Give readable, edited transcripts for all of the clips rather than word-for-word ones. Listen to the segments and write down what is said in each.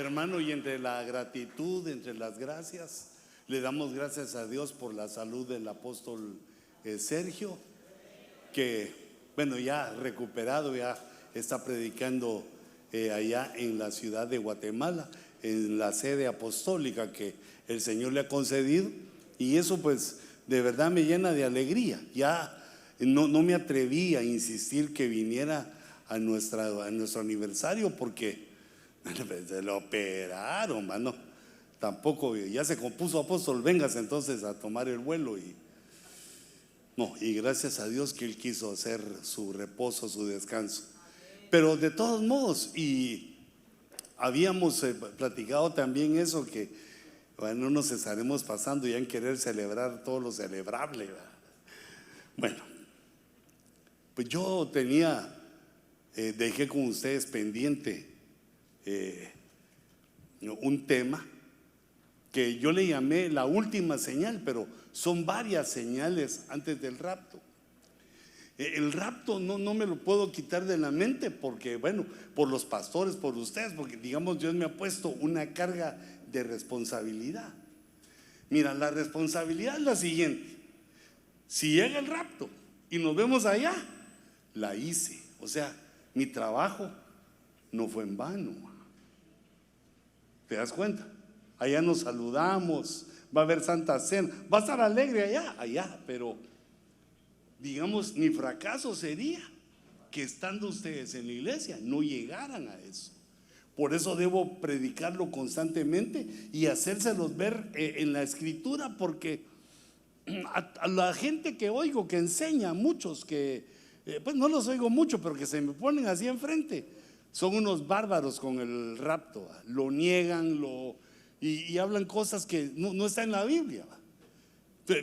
Hermano, y entre la gratitud, entre las gracias, le damos gracias a Dios por la salud del apóstol Sergio, que bueno, ya recuperado, ya está predicando allá en la ciudad de Guatemala, en la sede apostólica que el Señor le ha concedido, y eso pues de verdad me llena de alegría. Ya no me atreví a insistir que viniera a nuestro aniversario porque se lo operaron, mano. Tampoco, ya se compuso apóstol, vengas entonces a tomar el vuelo. Y gracias a Dios que él quiso hacer su reposo, su descanso. Pero de todos modos, y habíamos platicado también eso, que bueno, no nos estaremos pasando ya en querer celebrar todo lo celebrable, ¿verdad? Bueno, pues yo dejé con ustedes pendiente un tema que yo le llamé la última señal, pero son varias señales antes del rapto. El rapto no me lo puedo quitar de la mente porque, bueno, por los pastores, por ustedes, porque digamos Dios me ha puesto una carga de responsabilidad. Mira, la responsabilidad es la siguiente: si llega el rapto y nos vemos allá, la hice, o sea, mi trabajo no fue en vano. ¿Te das cuenta? Allá nos saludamos, va a haber Santa Cena, va a estar alegre allá, pero digamos, mi fracaso sería que estando ustedes en la iglesia no llegaran a eso. Por eso debo predicarlo constantemente y hacérselos ver en la escritura, porque a la gente que oigo, que enseña, muchos que pues no los oigo mucho, pero que se me ponen así enfrente, son unos bárbaros con el rapto, lo niegan, y hablan cosas que no están en la Biblia.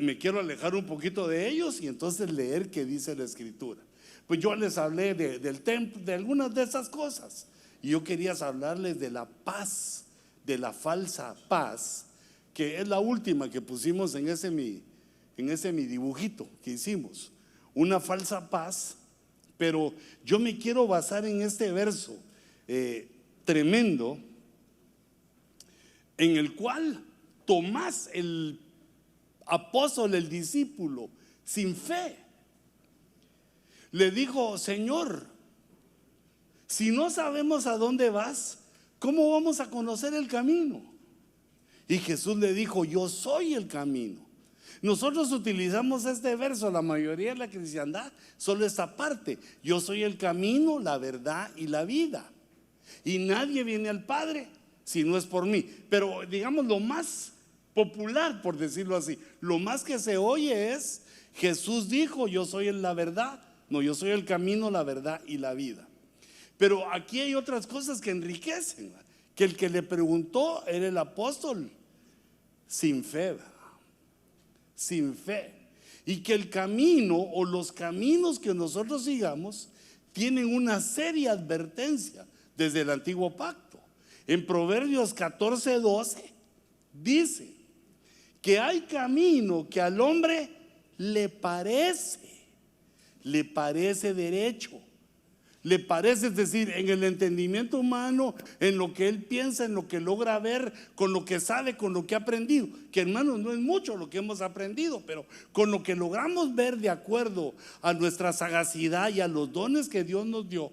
Me quiero alejar un poquito de ellos y entonces leer qué dice la escritura. Pues yo les hablé del templo, de algunas de esas cosas, y yo quería hablarles de la paz, de la falsa paz, que es la última que pusimos en ese mi dibujito que hicimos, una falsa paz. Pero yo me quiero basar en este verso tremendo, en el cual Tomás, el apóstol, el discípulo, sin fe, le dijo: Señor, si no sabemos a dónde vas, ¿cómo vamos a conocer el camino? Y Jesús le dijo: yo soy el camino. Nosotros utilizamos este verso, la mayoría de la cristiandad, solo esta parte: yo soy el camino, la verdad y la vida, y nadie viene al Padre si no es por mí. Pero digamos, lo más popular, por decirlo así, lo más que se oye es: Jesús dijo, yo soy la verdad. No, yo soy el camino, la verdad y la vida. Pero aquí hay otras cosas que enriquecen, que el que le preguntó era el apóstol sin fe, sin fe, y que el camino o los caminos que nosotros sigamos tienen una seria advertencia desde el antiguo pacto. En Proverbios 14:12 dice que hay camino que al hombre le parece derecho, le parece, es decir, en el entendimiento humano, en lo que él piensa, en lo que logra ver, con lo que sabe, con lo que ha aprendido, que hermanos, no es mucho lo que hemos aprendido, pero con lo que logramos ver de acuerdo a nuestra sagacidad y a los dones que Dios nos dio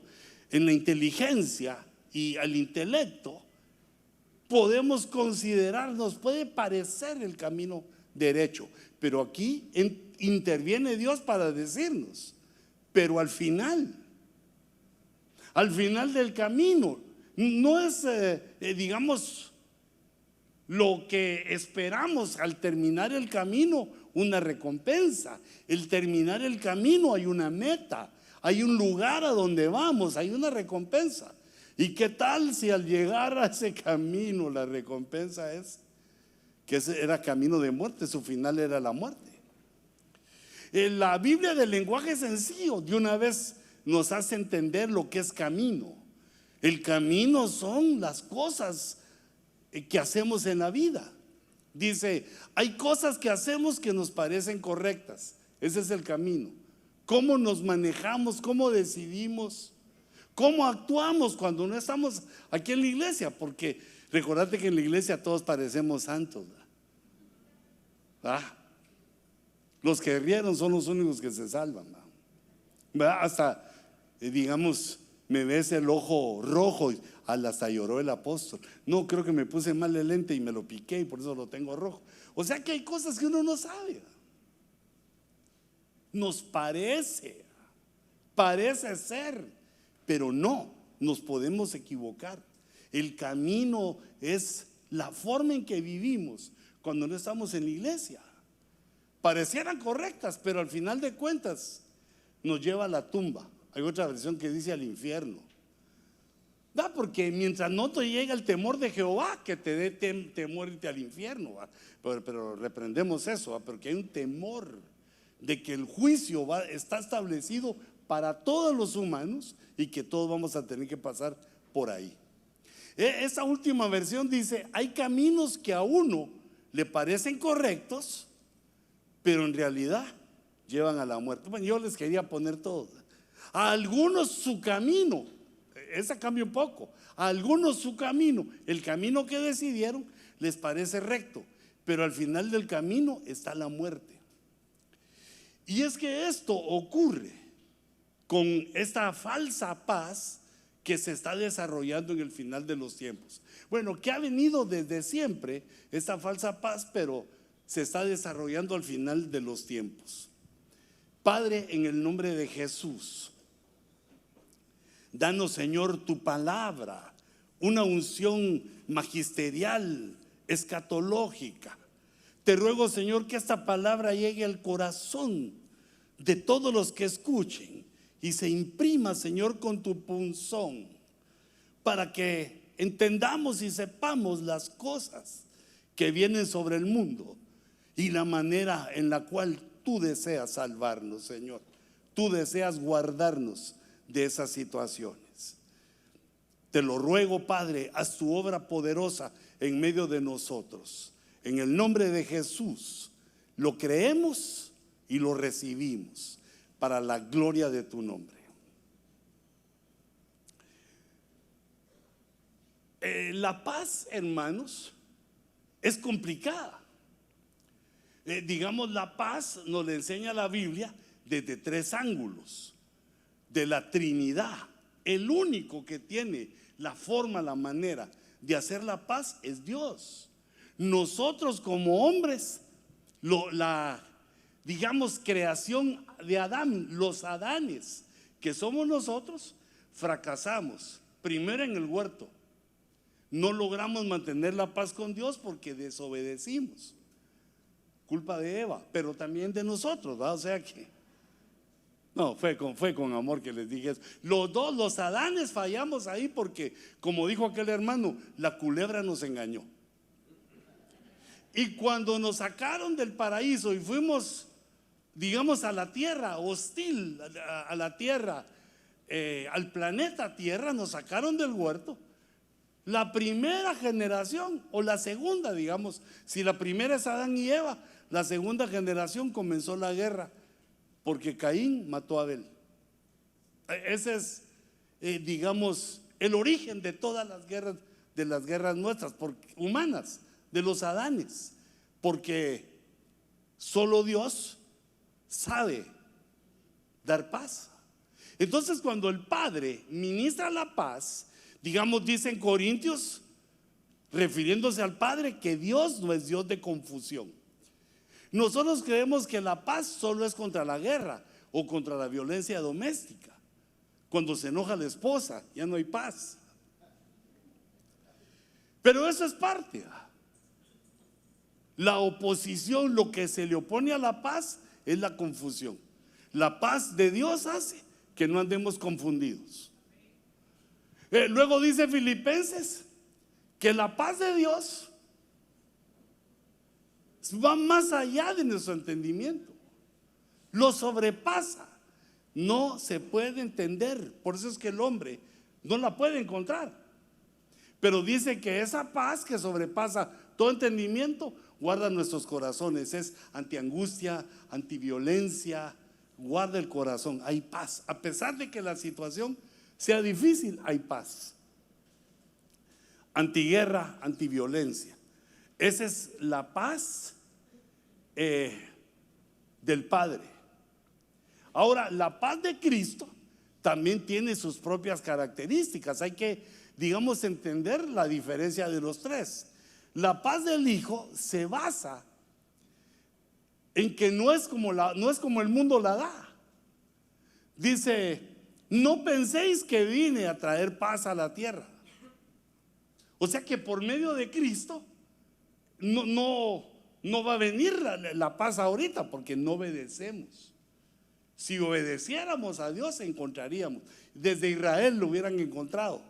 en la inteligencia y al intelecto, podemos considerarnos, puede parecer el camino derecho, pero aquí interviene Dios para decirnos: pero al final del camino no es digamos, lo que esperamos al terminar el camino, una recompensa. El terminar el camino hay una meta, hay un lugar a donde vamos, hay una recompensa. ¿Y qué tal si al llegar a ese camino la recompensa es que ese era camino de muerte, su final era la muerte? En la Biblia del lenguaje sencillo de una vez nos hace entender lo que es camino. El camino son las cosas que hacemos en la vida. Dice, hay cosas que hacemos que nos parecen correctas. Ese es el camino. Cómo nos manejamos, cómo decidimos, cómo actuamos cuando no estamos aquí en la iglesia, porque Recordate que en la iglesia todos parecemos santos, ¿verdad? Los que rieron son los únicos que se salvan, ¿verdad? Hasta, digamos, me ves el ojo rojo, hasta lloró el apóstol. No, creo que me puse mal el lente y me lo piqué y por eso lo tengo rojo. O sea que hay cosas que uno no sabe. Nos parece ser, pero no, nos podemos equivocar. El camino es la forma en que vivimos cuando no estamos en la iglesia. Parecieran correctas, pero al final de cuentas nos lleva a la tumba. Hay otra versión que dice al infierno. Porque mientras no te llega el temor de Jehová, que te dé temor irte al infierno, pero reprendemos eso, porque hay un temor de que el juicio está establecido para todos los humanos y que todos vamos a tener que pasar por ahí. Esta última versión dice: hay caminos que a uno le parecen correctos, pero en realidad llevan a la muerte. Bueno, yo les quería poner todos. A algunos su camino, esa cambia un poco. A algunos su camino, el camino que decidieron, les parece recto, pero al final del camino está la muerte. Y es que esto ocurre con esta falsa paz que se está desarrollando en el final de los tiempos. Bueno, que ha venido desde siempre esta falsa paz, pero se está desarrollando al final de los tiempos. Padre, en el nombre de Jesús, danos, Señor, tu palabra, una unción magisterial, escatológica. Te ruego, Señor, que esta palabra llegue al corazón de todos los que escuchen y se imprima, Señor, con tu punzón, para que entendamos y sepamos las cosas que vienen sobre el mundo y la manera en la cual tú deseas salvarnos, Señor. Tú deseas guardarnos de esas situaciones. Te lo ruego, Padre, haz tu obra poderosa en medio de nosotros. En el nombre de Jesús lo creemos y lo recibimos para la gloria de tu nombre. La paz, hermanos, es complicada. Digamos, la paz nos la enseña la Biblia desde tres ángulos. De la Trinidad, el único que tiene la forma, la manera de hacer la paz es Dios. Nosotros como hombres, digamos, creación de Adán, los Adanes que somos nosotros, fracasamos. Primero en el huerto, no logramos mantener la paz con Dios porque desobedecimos. Culpa de Eva, pero también de nosotros, ¿verdad? O sea que no, fue con amor que les dije eso. Los dos, los Adanes, fallamos ahí porque, como dijo aquel hermano, la culebra nos engañó. Y cuando nos sacaron del paraíso y fuimos, digamos, a la tierra hostil, a la tierra, al planeta Tierra, nos sacaron del huerto. La primera generación, o la segunda, digamos, si la primera es Adán y Eva, la segunda generación comenzó la guerra porque Caín mató a Abel. Ese es, digamos, el origen de todas las guerras, de las guerras nuestras, humanas, de los Adanes, porque solo Dios sabe dar paz. Entonces, cuando el Padre ministra la paz, digamos, dice en Corintios, refiriéndose al Padre, que Dios no es Dios de confusión. Nosotros creemos que la paz solo es contra la guerra o contra la violencia doméstica. Cuando se enoja la esposa, ya no hay paz. Pero eso es parte. La oposición, lo que se le opone a la paz es la confusión. La paz de Dios hace que no andemos confundidos. Luego dice Filipenses que la paz de Dios va más allá de nuestro entendimiento, lo sobrepasa, no se puede entender. Por eso es que el hombre no la puede encontrar. Pero dice que esa paz que sobrepasa todo entendimiento guarda nuestros corazones, es antiangustia, antiviolencia, guarda el corazón. Hay paz, a pesar de que la situación sea difícil, hay paz. antiguerra, antiviolencia. Esa es la paz del Padre. Ahora, la paz de Cristo también tiene sus propias características. Hay que, digamos, entender la diferencia de los tres. La paz del Hijo se basa en que no es como el mundo la da. Dice: no penséis que vine a traer paz a la tierra. O sea que por medio de Cristo no va a venir la paz ahorita, porque no obedecemos. Si obedeciéramos a Dios, encontraríamos. Desde Israel lo hubieran encontrado,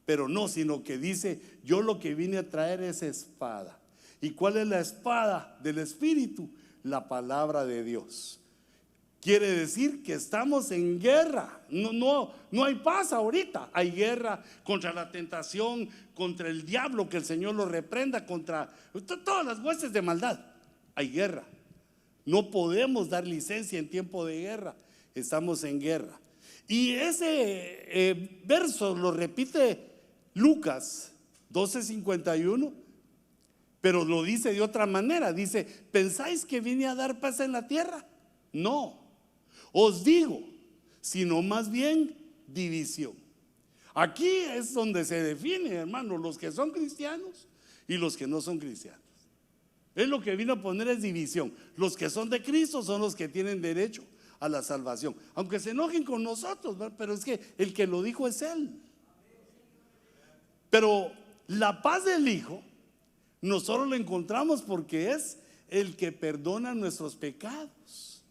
pero no, sino que dice: yo lo que vine a traer es espada. ¿Y cuál es la espada del Espíritu? La palabra de Dios. Quiere decir que estamos en guerra. No hay paz ahorita. Hay guerra contra la tentación, contra el diablo, que el Señor lo reprenda, contra todas las huestes de maldad. Hay guerra. No podemos dar licencia en tiempo de guerra. Estamos en guerra. Y ese verso lo repite Lucas 12:51, pero lo dice de otra manera. Dice: ¿pensáis que vine a dar paz en la tierra? No, os digo, sino más bien división. Aquí es donde se define, hermano, los que son cristianos y los que no son cristianos. Es lo que vino a poner, es división. Los que son de Cristo son los que tienen derecho a la salvación, aunque se enojen con nosotros, ¿verdad? Pero es que el que lo dijo es Él. Pero la paz del Hijo nosotros la encontramos porque es el que perdona nuestros pecados.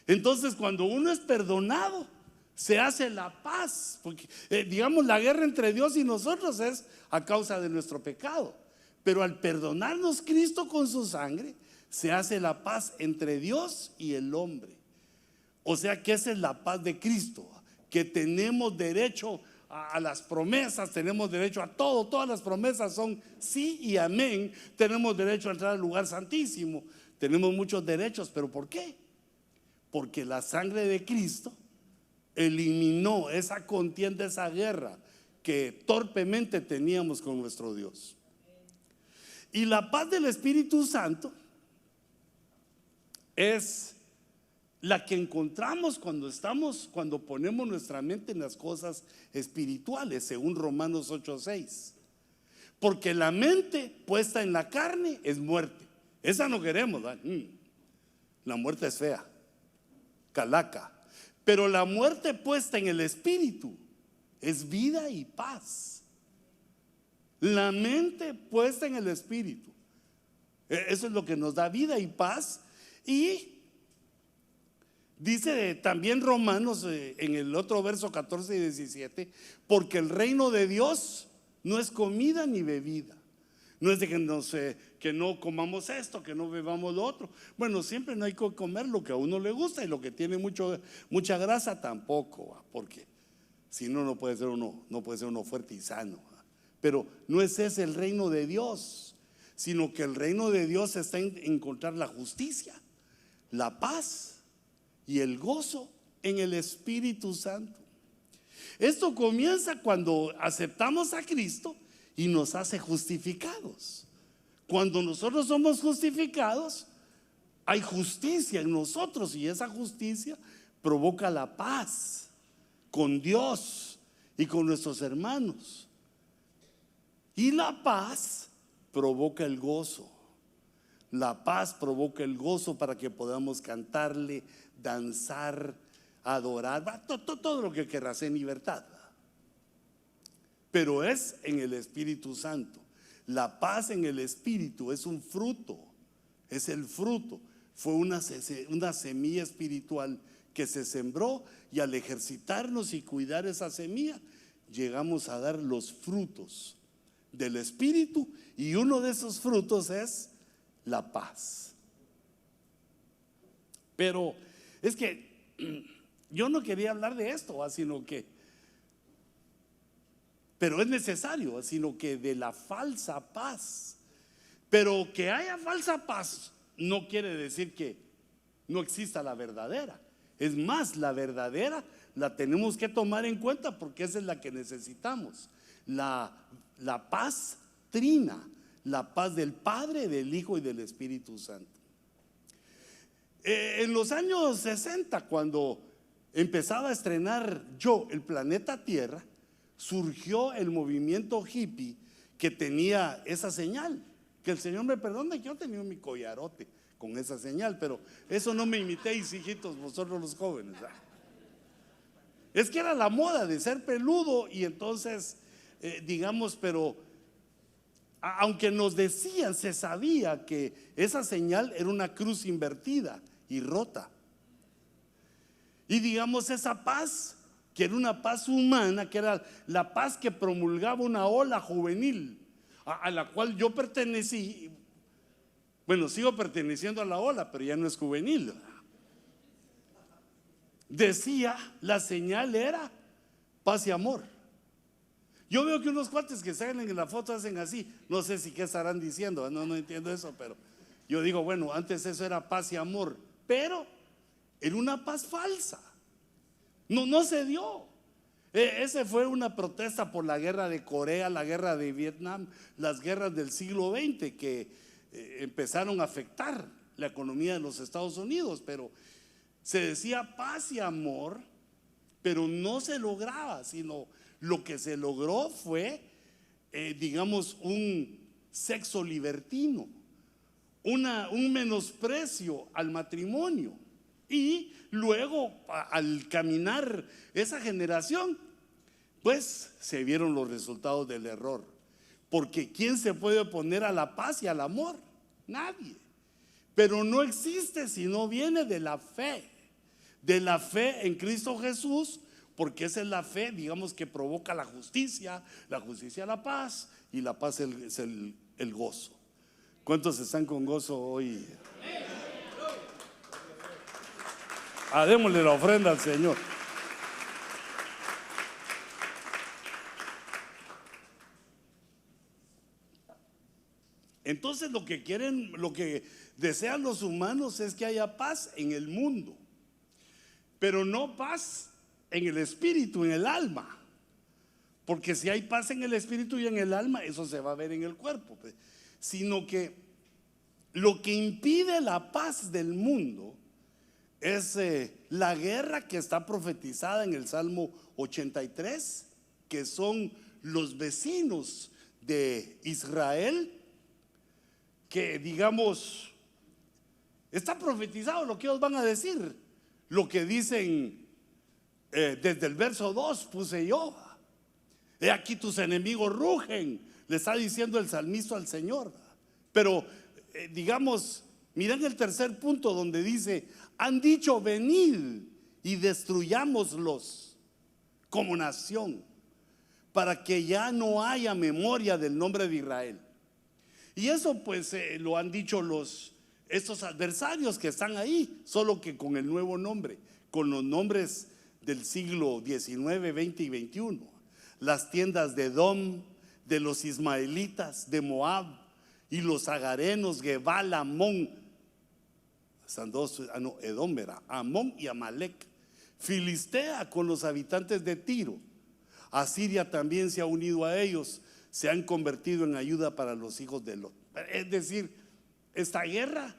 Entonces, cuando uno es perdonado, se hace la paz, porque digamos, la guerra entre Dios y nosotros es a causa de nuestro pecado. Pero al perdonarnos Cristo con su sangre, se hace la paz entre Dios y el hombre. O sea que esa es la paz de Cristo, que tenemos derecho a las promesas, tenemos derecho a todo. Todas las promesas son sí y amén. Tenemos derecho a entrar al lugar santísimo. Tenemos muchos derechos. ¿Pero por qué? Porque la sangre de Cristo eliminó esa contienda, esa guerra que torpemente teníamos con nuestro Dios. Y la paz del Espíritu Santo es la que encontramos cuando ponemos nuestra mente en las cosas espirituales, según Romanos 8:6. Porque la mente puesta en la carne es muerte. Esa no queremos, ¿verdad? La muerte es fea, calaca. Pero la muerte puesta en el Espíritu es vida y paz. La mente puesta en el Espíritu, eso es lo que nos da vida y paz. Y dice también Romanos en el otro verso 14 y 17: porque el reino de Dios no es comida ni bebida. No es de que no comamos esto, que no bebamos lo otro. Bueno, siempre no hay que comer lo que a uno le gusta, y lo que tiene mucha grasa tampoco, porque si no, no puede ser uno fuerte y sano. Pero no es ese el reino de Dios, sino que el reino de Dios está en encontrar la justicia, la paz y el gozo en el Espíritu Santo. Esto comienza cuando aceptamos a Cristo y nos hace justificados. Cuando nosotros somos justificados, hay justicia en nosotros, y esa justicia provoca la paz con Dios y con nuestros hermanos. Y la paz provoca el gozo. La paz provoca el gozo para que podamos cantarle, danzar, adorar, todo lo que querrás en libertad. Pero es en el Espíritu Santo. La paz en el Espíritu es un fruto, es el fruto. Fue una semilla espiritual que se sembró, y al ejercitarnos y cuidar esa semilla, llegamos a dar los frutos del Espíritu, y uno de esos frutos es la paz. Pero es que yo no quería hablar de esto, pero es necesario, sino que de la falsa paz. Pero que haya falsa paz no quiere decir que no exista la verdadera. Es más, la verdadera la tenemos que tomar en cuenta, porque esa es la que necesitamos. la paz trina, la paz del Padre, del Hijo y del Espíritu Santo. En los años 60, cuando empezaba a estrenar yo el planeta Tierra, surgió el movimiento hippie que tenía esa señal. Que el Señor me perdone, que yo tenía mi collarote con esa señal, pero eso no me imitéis, hijitos, vosotros los jóvenes. Es que era la moda de ser peludo, y entonces, digamos, pero aunque nos decían, se sabía que esa señal era una cruz invertida y rota. Y digamos, esa paz, que era una paz humana, que era la paz que promulgaba una ola juvenil a la cual yo pertenecí. Bueno, sigo perteneciendo a la ola, pero ya no es juvenil. Decía, la señal era paz y amor. Yo veo que unos cuates que salen en la foto hacen así, no sé si qué estarán diciendo, no entiendo eso, pero yo digo, bueno, antes eso era paz y amor, pero era una paz falsa. No se dio. Ese fue una protesta por la guerra de Corea, la guerra de Vietnam, las guerras del siglo XX que empezaron a afectar la economía de los Estados Unidos, pero se decía paz y amor, pero no se lograba, sino lo que se logró fue, digamos, un sexo libertino, un menosprecio al matrimonio. Y luego, al caminar esa generación, pues se vieron los resultados del error. Porque ¿quién se puede oponer a la paz y al amor? Nadie. Pero no existe si no viene de la fe en Cristo Jesús, porque esa es la fe, digamos, que provoca la justicia la paz, y la paz es el gozo. ¿Cuántos están con gozo hoy? Démosle la ofrenda al Señor. Entonces lo que quieren, lo que desean los humanos es que haya paz en el mundo, pero no paz en el espíritu, en el alma. Porque si hay paz en el espíritu y en el alma, eso se va a ver en el cuerpo. Sino que lo que impide la paz del mundo es la guerra que está profetizada en el Salmo 83, que son los vecinos de Israel, que digamos, está profetizado lo que ellos van a decir, lo que dicen desde el verso 2 puse yo. He aquí tus enemigos rugen, le está diciendo el salmista al Señor. Pero digamos, miren el tercer punto donde dice, han dicho venid y destruyámoslos como nación, para que ya no haya memoria del nombre de Israel. Y eso pues lo han dicho estos adversarios que están ahí, solo que con el nuevo nombre, con los nombres del siglo XIX, XX y XXI. Las tiendas de Edom, de los ismaelitas, de Moab, y los agarenos, Gebal, Amón, Edom era Amón y Amalek. Filistea con los habitantes de Tiro. Asiria también se ha unido a ellos, se han convertido en ayuda para los hijos de Lot. Es decir, esta guerra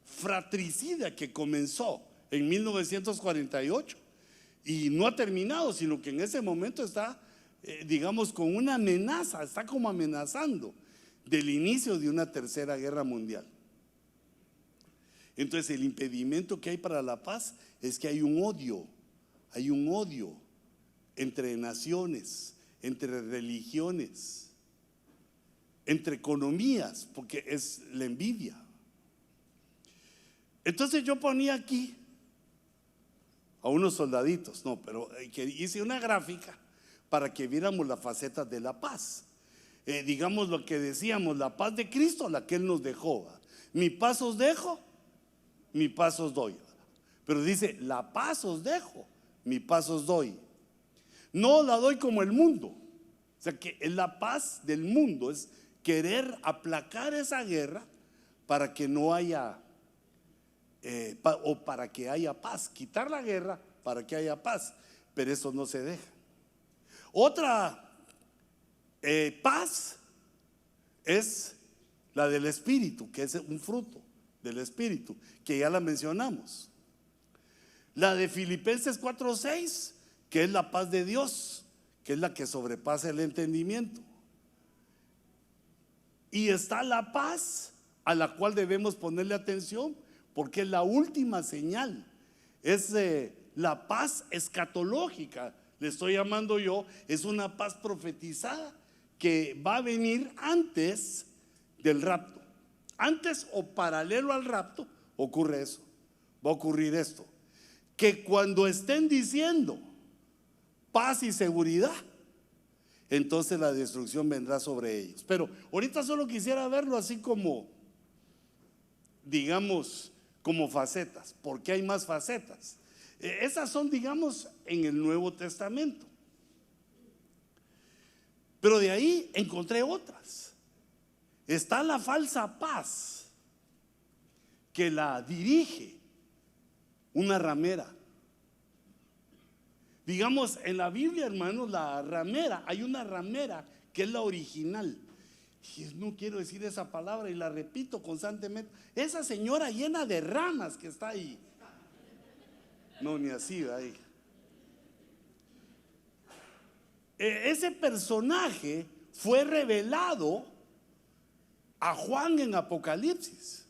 fratricida que comenzó en 1948 y no ha terminado, sino que en ese momento está, digamos, con una amenaza, está como amenazando del inicio de una tercera guerra mundial. Entonces el impedimento que hay para la paz es que hay un odio entre naciones, entre religiones, entre economías, porque es la envidia. Entonces yo ponía aquí a unos soldaditos, pero que hice una gráfica para que viéramos las facetas de la paz. Digamos lo que decíamos, la paz de Cristo, la que Él nos dejó. Mi paz os dejo, mi paz os doy. Pero dice, la paz os dejo, mi paz os doy. No la doy como el mundo. O sea que la paz del mundo es querer aplacar esa guerra para que no haya o para que haya paz, quitar la guerra para que haya paz, pero eso no se deja. Otra Paz es la del Espíritu, que es un fruto del Espíritu, que ya la mencionamos. La de Filipenses 4:6, que es la paz de Dios, que es la que sobrepasa el entendimiento. Y está la paz a la cual debemos ponerle atención, porque es la última señal. Es la paz escatológica, le estoy llamando yo. Es una paz profetizada que va a venir antes del rapto. Antes o paralelo al rapto ocurre eso. Va a ocurrir esto, que cuando estén diciendo paz y seguridad, entonces la destrucción vendrá sobre ellos. Pero ahorita solo quisiera verlo así como, digamos, como facetas, porque hay más facetas. Esas son, digamos, en el Nuevo Testamento. Pero de ahí encontré otras. Está la falsa paz, que la dirige una ramera. Digamos, en la Biblia, hermanos, la ramera, hay una ramera que es la original. Y no quiero decir esa palabra y la repito constantemente. Esa señora llena de ramas que está ahí. No, ni así, ahí. Ese personaje fue revelado a Juan en Apocalipsis.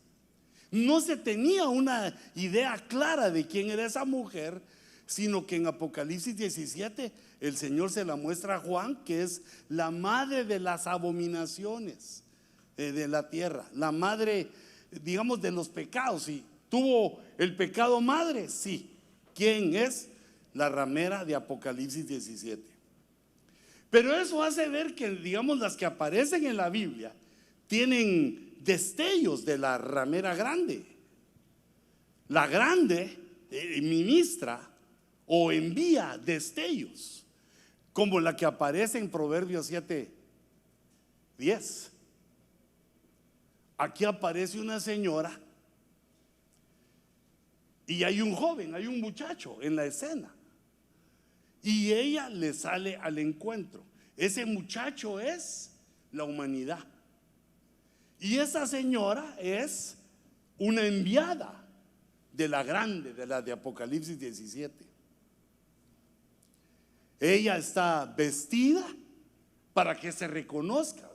No se tenía una idea clara de quién era esa mujer, sino que en Apocalipsis 17 el Señor se la muestra a Juan, que es la madre de las abominaciones de la tierra, la madre, digamos, de los pecados. ¿Y tuvo el pecado madre? Sí. ¿Quién es? La ramera de Apocalipsis 17. Pero eso hace ver que, digamos, las que aparecen en la Biblia tienen destellos de la ramera grande. La grande ministra o envía destellos, como la que aparece en Proverbios 7:10. Aquí aparece una señora y hay un joven, hay un muchacho en la escena, y ella le sale al encuentro. Ese muchacho es la humanidad, y esa señora es una enviada de la grande, de la de Apocalipsis 17. Ella está vestida para que se reconozca.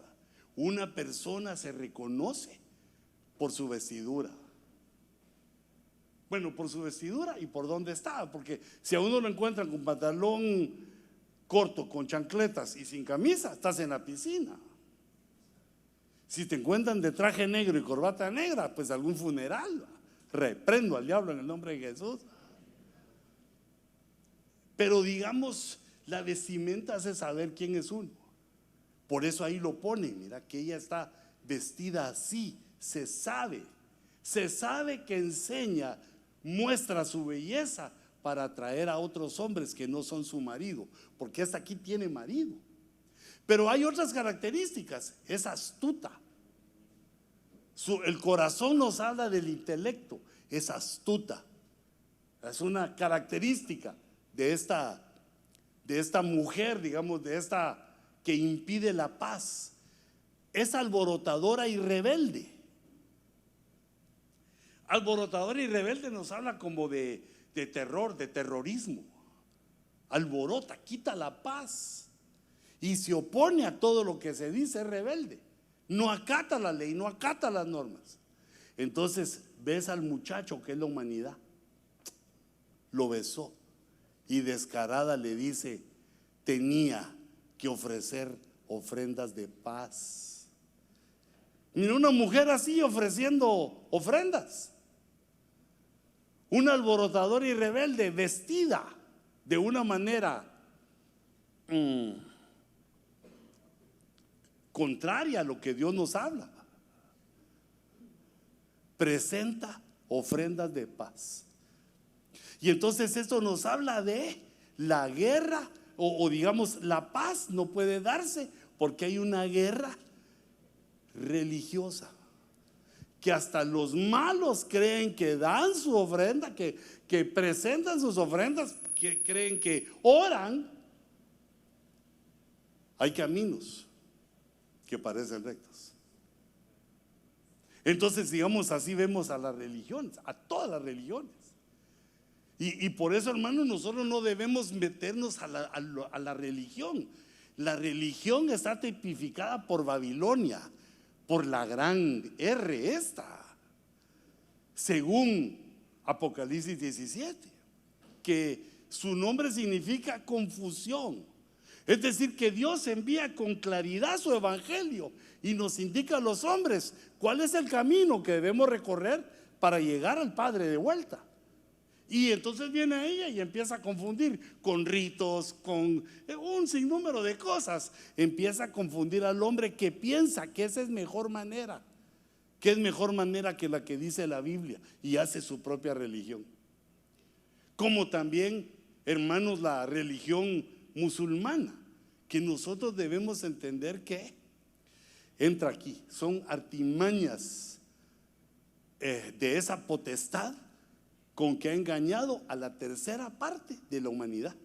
Una persona se reconoce por su vestidura. Bueno, por su vestidura y por dónde está, porque si a uno lo encuentran con pantalón corto, con chancletas y sin camisa, estás en la piscina. Si te encuentran de traje negro y corbata negra, pues algún funeral. Reprendo al diablo en el nombre de Jesús. Pero digamos, la vestimenta hace saber quién es uno. Por eso ahí lo ponen, mira que ella está vestida así. Se sabe que enseña, muestra su belleza para atraer a otros hombres que no son su marido, porque esta aquí tiene marido. Pero hay otras características. Es astuta. El corazón nos habla del intelecto. Es astuta. Es una característica de esta mujer, digamos, de esta que impide la paz. Es alborotadora y rebelde. Alborotadora y rebelde nos habla como de terror, de terrorismo. Alborota, quita la paz y se opone a todo lo que se dice, es rebelde. No acata la ley, no acata las normas. Entonces ves al muchacho que es la humanidad, lo besó y descarada le dice: tenía que ofrecer ofrendas de paz. Mira, una mujer así ofreciendo ofrendas. Un alborotador y rebelde vestida de una manera contraria a lo que Dios nos habla. Presenta ofrendas de paz. Y entonces esto nos habla de la guerra, o digamos, la paz no puede darse porque hay una guerra religiosa, que hasta los malos creen que dan su ofrenda, que presentan sus ofrendas, que creen que oran. Hay caminos que parecen rectas. Entonces, digamos, así vemos a las religiones, a todas las religiones. Y por eso, hermanos, nosotros no debemos meternos a la religión. La religión está tipificada por Babilonia, por la gran R esta, según Apocalipsis 17, que su nombre significa confusión. Es decir, que Dios envía con claridad su evangelio y nos indica a los hombres cuál es el camino que debemos recorrer para llegar al Padre de vuelta. Y entonces viene ella y empieza a confundir con ritos, con un sinnúmero de cosas. Empieza a confundir al hombre que piensa que esa es mejor manera, que es mejor manera que la que dice la Biblia, y hace su propia religión. Como también, hermanos, la religión musulmana, que nosotros debemos entender que entra aquí, son artimañas de esa potestad con que ha engañado a la tercera parte de la humanidad.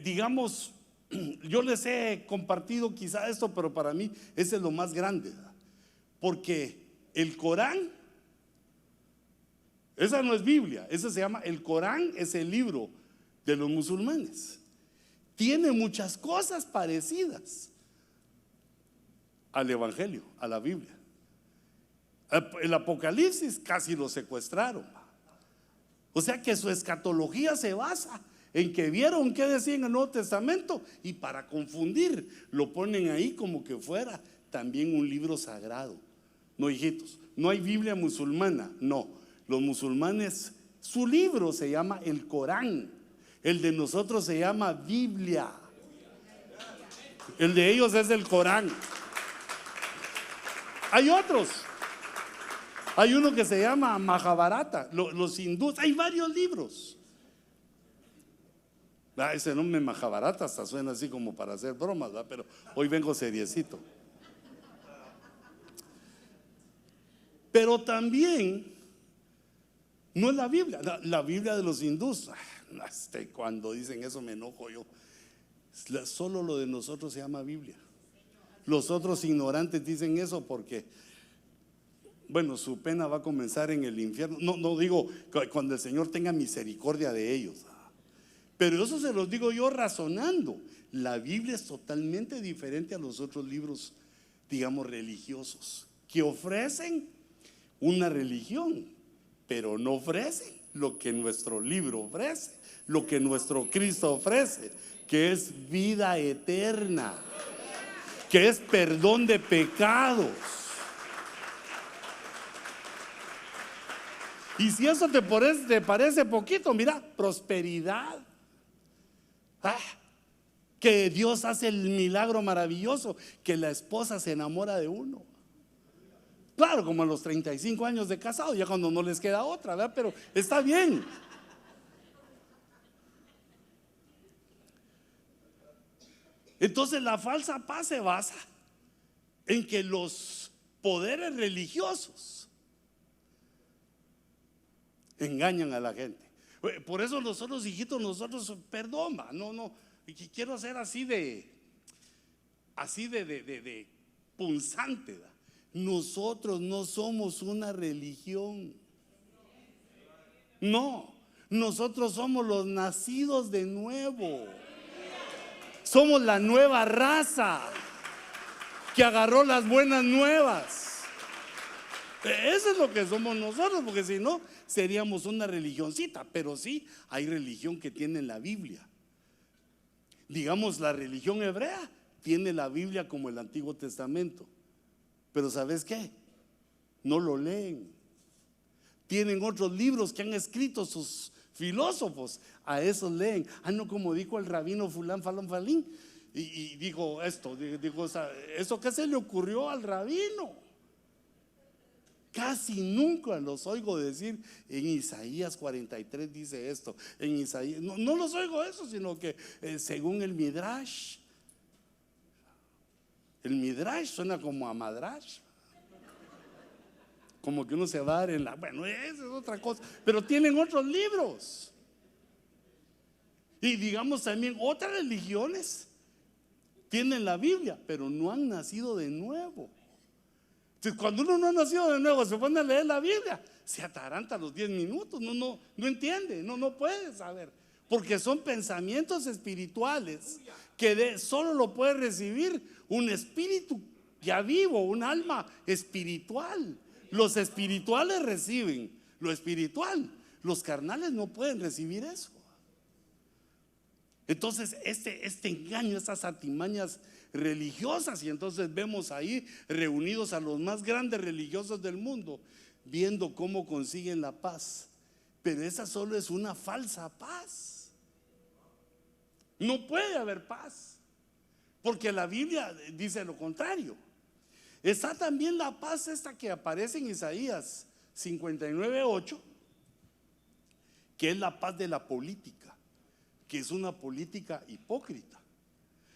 Digamos, yo les he compartido quizá esto, pero para mí ese es lo más grande, ¿verdad? Porque el Corán, esa no es Biblia, ese se llama, el Corán es el libro de los musulmanes. Tiene muchas cosas parecidas al Evangelio, a la Biblia. El Apocalipsis casi lo secuestraron. O sea que su escatología se basa en que vieron qué decía en el Nuevo Testamento, y para confundir lo ponen ahí como que fuera también un libro sagrado. No, hijitos, no hay Biblia musulmana, no. Los musulmanes, su libro se llama el Corán, el de nosotros se llama Biblia. El de ellos es el Corán. Hay otros. Hay uno que se llama Mahabharata, los hindúes, hay varios libros. Ese nombre Mahabharata hasta suena así como para hacer bromas, ¿verdad? Pero hoy vengo seriecito. Pero también no es la Biblia, la Biblia de los hindúes. Cuando dicen eso me enojo yo. Solo lo de nosotros se llama Biblia. Los otros ignorantes dicen eso porque, bueno, su pena va a comenzar en el infierno. No digo cuando el Señor tenga misericordia de ellos, pero eso se los digo yo razonando. La Biblia es totalmente diferente a los otros libros, digamos, religiosos, que ofrecen una religión, pero no ofrecen lo que nuestro libro ofrece, lo que nuestro Cristo ofrece, que es vida eterna, que es perdón de pecados. Y si eso te parece poquito, mira, prosperidad. Que Dios hace el milagro maravilloso, que la esposa se enamora de uno. Claro, como a los 35 años de casado, ya cuando no les queda otra, ¿verdad? Pero está bien. Entonces la falsa paz se basa en que los poderes religiosos engañan a la gente. Por eso nosotros, hijitos, nosotros, perdón, no, quiero ser así de punzante, ¿verdad? Nosotros no somos una religión. No, nosotros somos los nacidos de nuevo. Somos la nueva raza que agarró las buenas nuevas. Eso es lo que somos nosotros, porque si no seríamos una religioncita. Pero sí hay religión que tiene la Biblia. Digamos, la religión hebrea tiene la Biblia como el Antiguo Testamento, pero ¿sabes qué? No lo leen. Tienen otros libros que han escrito sus filósofos, a esos leen. No, como dijo el rabino fulán falón falín, y dijo esto, dijo, ¿eso qué se le ocurrió al rabino? Casi nunca los oigo decir, en Isaías 43 dice esto, en Isaías, no los oigo eso, sino que según el Midrash suena como a Madrash, como que uno se va a dar en la, bueno, esa es otra cosa, pero tienen otros libros. Y digamos también otras religiones tienen la Biblia, pero no han nacido de nuevo. Entonces, cuando uno no ha nacido de nuevo, se pone a leer la Biblia, se ataranta a los 10 minutos, no entiende, no puede saber, porque son pensamientos espirituales que solo lo puede recibir un espíritu ya vivo, un alma espiritual. Los espirituales reciben lo espiritual, los carnales no pueden recibir eso. Entonces este engaño, estas artimañas religiosas, y entonces vemos ahí reunidos a los más grandes religiosos del mundo, viendo cómo consiguen la paz. Pero esa solo es una falsa paz. No puede haber paz, porque la Biblia dice lo contrario. Está también la paz esta que aparece en Isaías 59:8, que es la paz de la política, que es una política hipócrita.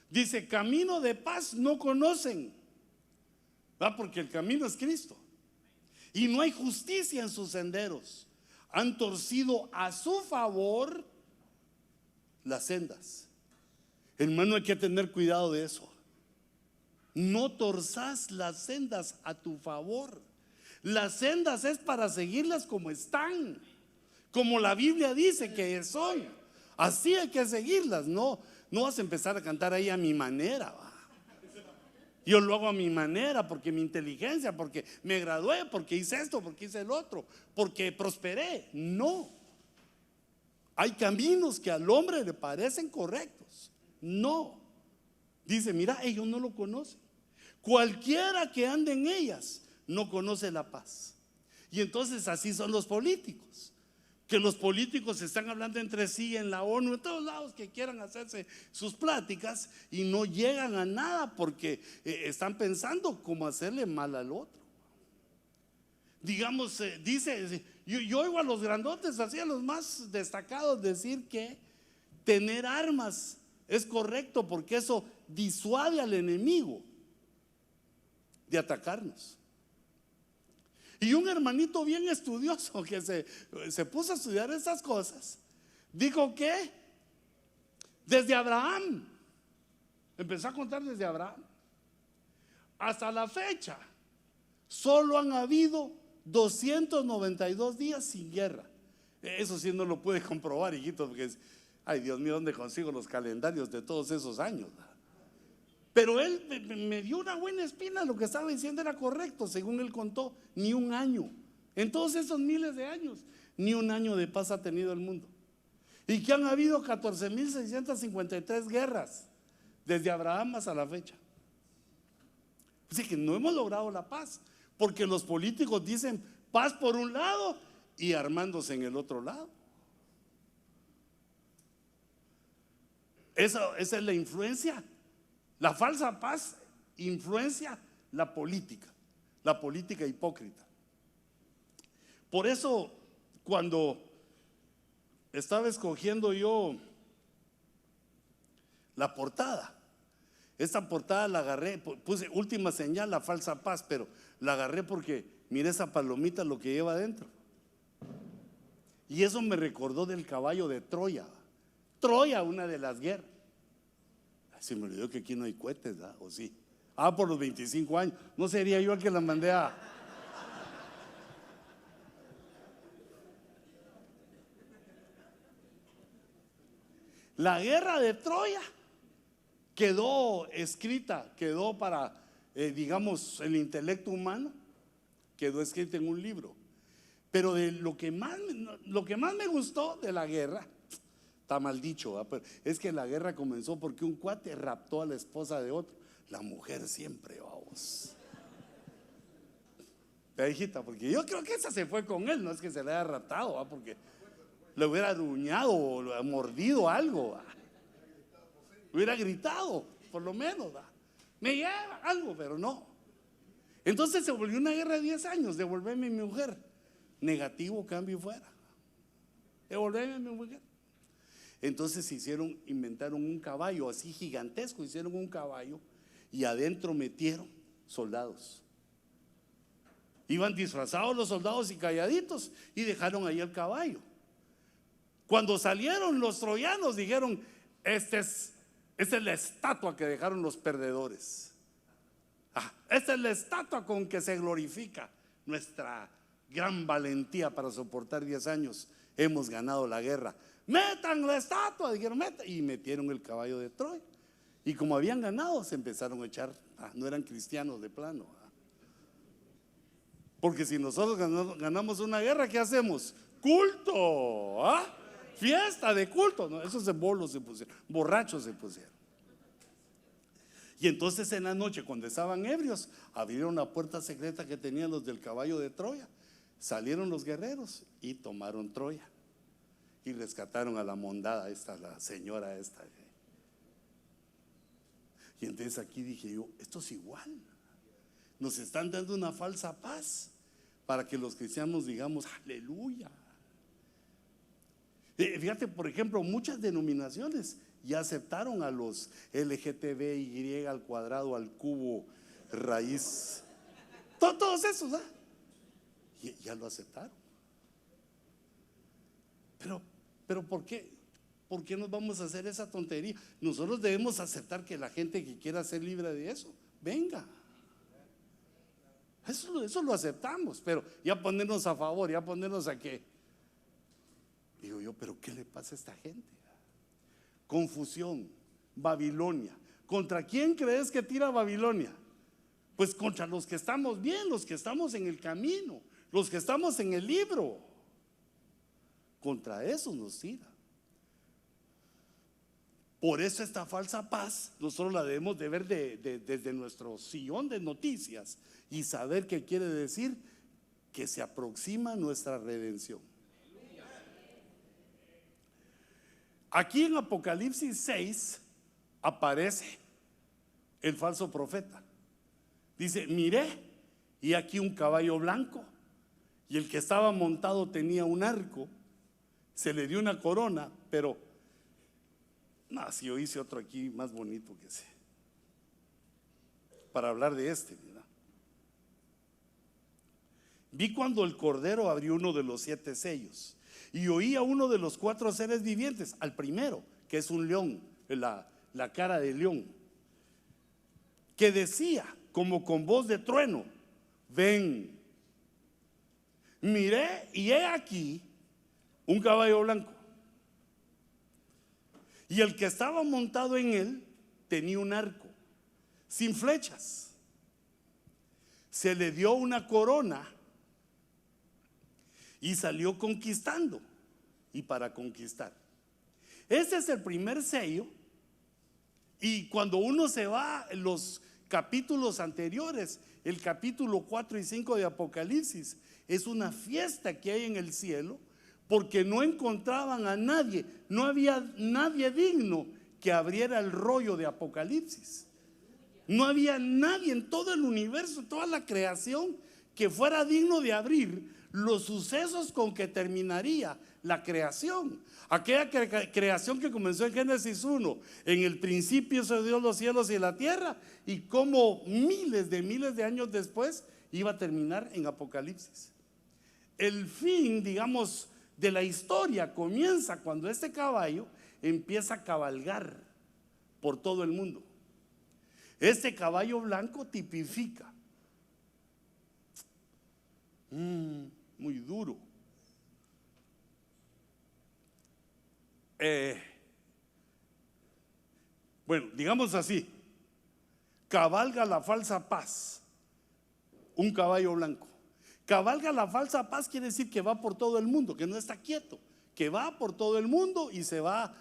Dice: camino de paz no conocen, ¿verdad? Porque el camino es Cristo, y no hay justicia en sus senderos. Han torcido a su favor las sendas. Hermano, hay que tener cuidado de eso. No torzas las sendas a tu favor. Las sendas es para seguirlas como están, como la Biblia dice que son. Así hay que seguirlas. No vas a empezar a cantar ahí a mi manera, ¿va? Yo lo hago a mi manera, porque mi inteligencia, porque me gradué, porque hice esto, porque hice el otro, porque prosperé. No. Hay caminos que al hombre le parecen correctos. No. Dice: mira, ellos no lo conocen. Cualquiera que ande en ellas no conoce la paz. Y entonces así son los políticos, que los políticos están hablando entre sí en la ONU, en todos lados, que quieran hacerse sus pláticas y no llegan a nada, porque están pensando cómo hacerle mal al otro. Digamos, dice, yo oigo a los grandotes, así a los más destacados, decir que tener armas es correcto, porque eso disuade al enemigo de atacarnos. Y un hermanito bien estudioso que se puso a estudiar esas cosas, dijo que desde Abraham, empezó a contar desde Abraham hasta la fecha, solo han habido 292 días sin guerra. Eso sí no lo puede comprobar, hijito, porque ay, Dios mío, ¿dónde consigo los calendarios de todos esos años? Pero él me dio una buena espina. Lo que estaba diciendo era correcto, según él contó. Ni un año, en todos esos miles de años, ni un año de paz ha tenido el mundo. Y que han habido 14.653 guerras desde Abraham hasta la fecha. Así que no hemos logrado la paz, porque los políticos dicen paz por un lado y armándose en el otro lado. Esa es la influencia. La falsa paz influencia la política hipócrita. Por eso, cuando estaba escogiendo yo la portada, esta portada la agarré, puse última señal, la falsa paz, pero la agarré porque mire esa palomita lo que lleva adentro. Y eso me recordó del caballo de Troya. Troya, una de las guerras. Se me olvidó que aquí no hay cohetes, ¿verdad? ¿O sí? Por los 25 años. No sería yo el que la mandé a... La guerra de Troya quedó escrita, quedó para, digamos, el intelecto humano, quedó escrita en un libro. Pero de lo que más me gustó de la guerra, está mal dicho, ¿verdad? Pero es que la guerra comenzó porque un cuate raptó a la esposa de otro. La mujer siempre, vamos. Hijita, porque yo creo que esa se fue con él, no es que se le haya raptado, ¿verdad? Porque le hubiera aruñado o le hubiera mordido algo, ¿verdad? Hubiera gritado, por lo menos, ¿verdad? Me lleva algo, pero no. Entonces se volvió una guerra de 10 años. Devolverme a mi mujer. Negativo, cambio fuera. Devolverme a mi mujer. Entonces inventaron un caballo así gigantesco, hicieron un caballo y adentro metieron soldados. Iban disfrazados los soldados y calladitos y dejaron ahí el caballo. Cuando salieron los troyanos dijeron: este es Esa es la estatua que dejaron los perdedores. Esta es la estatua con que se glorifica nuestra gran valentía para soportar 10 años. Hemos ganado la guerra. Metan la estatua, dijeron, metan. Y metieron el caballo de Troya. Y como habían ganado, se empezaron a echar. No eran cristianos de plano. Porque si nosotros ganamos una guerra, ¿qué hacemos? Culto. Fiesta de culto. No, esos de bolos se pusieron, borrachos se pusieron. Y entonces en la noche, cuando estaban ebrios, abrieron la puerta secreta que tenían los del caballo de Troya. Salieron los guerreros y tomaron Troya. Y rescataron a la mondada esta, la señora esta. Y entonces aquí dije yo, esto es igual. Nos están dando una falsa paz para que los cristianos digamos aleluya. Fíjate, por ejemplo, muchas denominaciones ya aceptaron a los LGTBY al cuadrado, al cubo, raíz, todos esos, ya lo aceptaron. Pero ¿por qué? ¿Por qué nos vamos a hacer esa tontería? Nosotros debemos aceptar que la gente que quiera ser libre de eso, venga. Eso lo aceptamos, pero ya ponernos a favor, ya ponernos a qué. Digo yo, pero ¿qué le pasa a esta gente? Confusión, Babilonia. ¿Contra quién crees que tira Babilonia? Pues contra los que estamos bien, los que estamos en el camino, los que estamos en el libro. Contra eso nos tira. Por eso esta falsa paz nosotros la debemos de ver desde nuestro sillón de noticias y saber qué quiere decir que se aproxima nuestra redención. Aquí en Apocalipsis 6 aparece el falso profeta. Dice, miré y aquí un caballo blanco y el que estaba montado tenía un arco, se le dio una corona, pero no, si yo hice otro aquí más bonito que ese para hablar de este, ¿verdad? Vi cuando el Cordero abrió uno de los 7 sellos y oí a uno de los 4 seres vivientes, al primero, que es un león, la cara de león, que decía como con voz de trueno, ven. Miré y he aquí un caballo blanco. Y el que estaba montado en él tenía un arco, sin flechas. Se le dio una corona y salió conquistando y para conquistar. Ese es el primer sello. Y cuando uno se va en los capítulos anteriores, el capítulo 4 y 5 de Apocalipsis, es una fiesta que hay en el cielo, porque no encontraban a nadie, no había nadie digno que abriera el rollo de Apocalipsis. No había nadie en todo el universo, toda la creación, que fuera digno de abrir los sucesos con que terminaría la creación. Aquella creación que comenzó en Génesis 1, en el principio se dio los cielos y la tierra, y como miles de años después iba a terminar en Apocalipsis. El fin, digamos, de la historia comienza cuando este caballo empieza a cabalgar por todo el mundo. Este caballo blanco tipifica, muy duro, bueno, digamos así, cabalga la falsa paz, un caballo blanco. Cabalga la falsa paz quiere decir que va por todo el mundo, que no está quieto, que va por todo el mundo y se va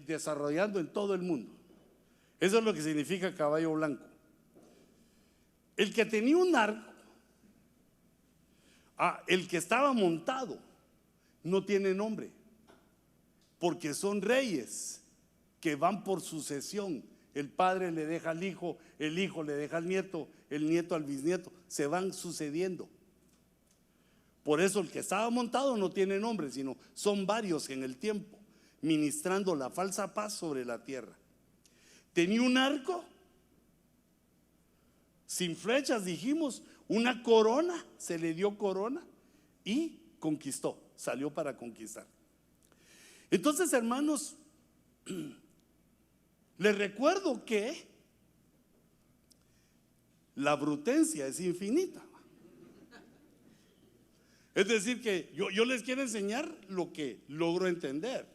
desarrollando en todo el mundo. Eso es lo que significa caballo blanco. El que tenía un arco, el que estaba montado, no tiene nombre, porque son reyes que van por sucesión. El padre le deja al hijo, el hijo le deja al nieto, el nieto al bisnieto, se van sucediendo. Por eso el que estaba montado no tiene nombre, sino son varios en el tiempo, ministrando la falsa paz sobre la tierra. Tenía un arco, sin flechas, dijimos, una corona, se le dio corona y conquistó, salió para conquistar. Entonces, hermanos, Les recuerdo que la brutencia es infinita. Es decir, que yo les quiero enseñar lo que logro entender,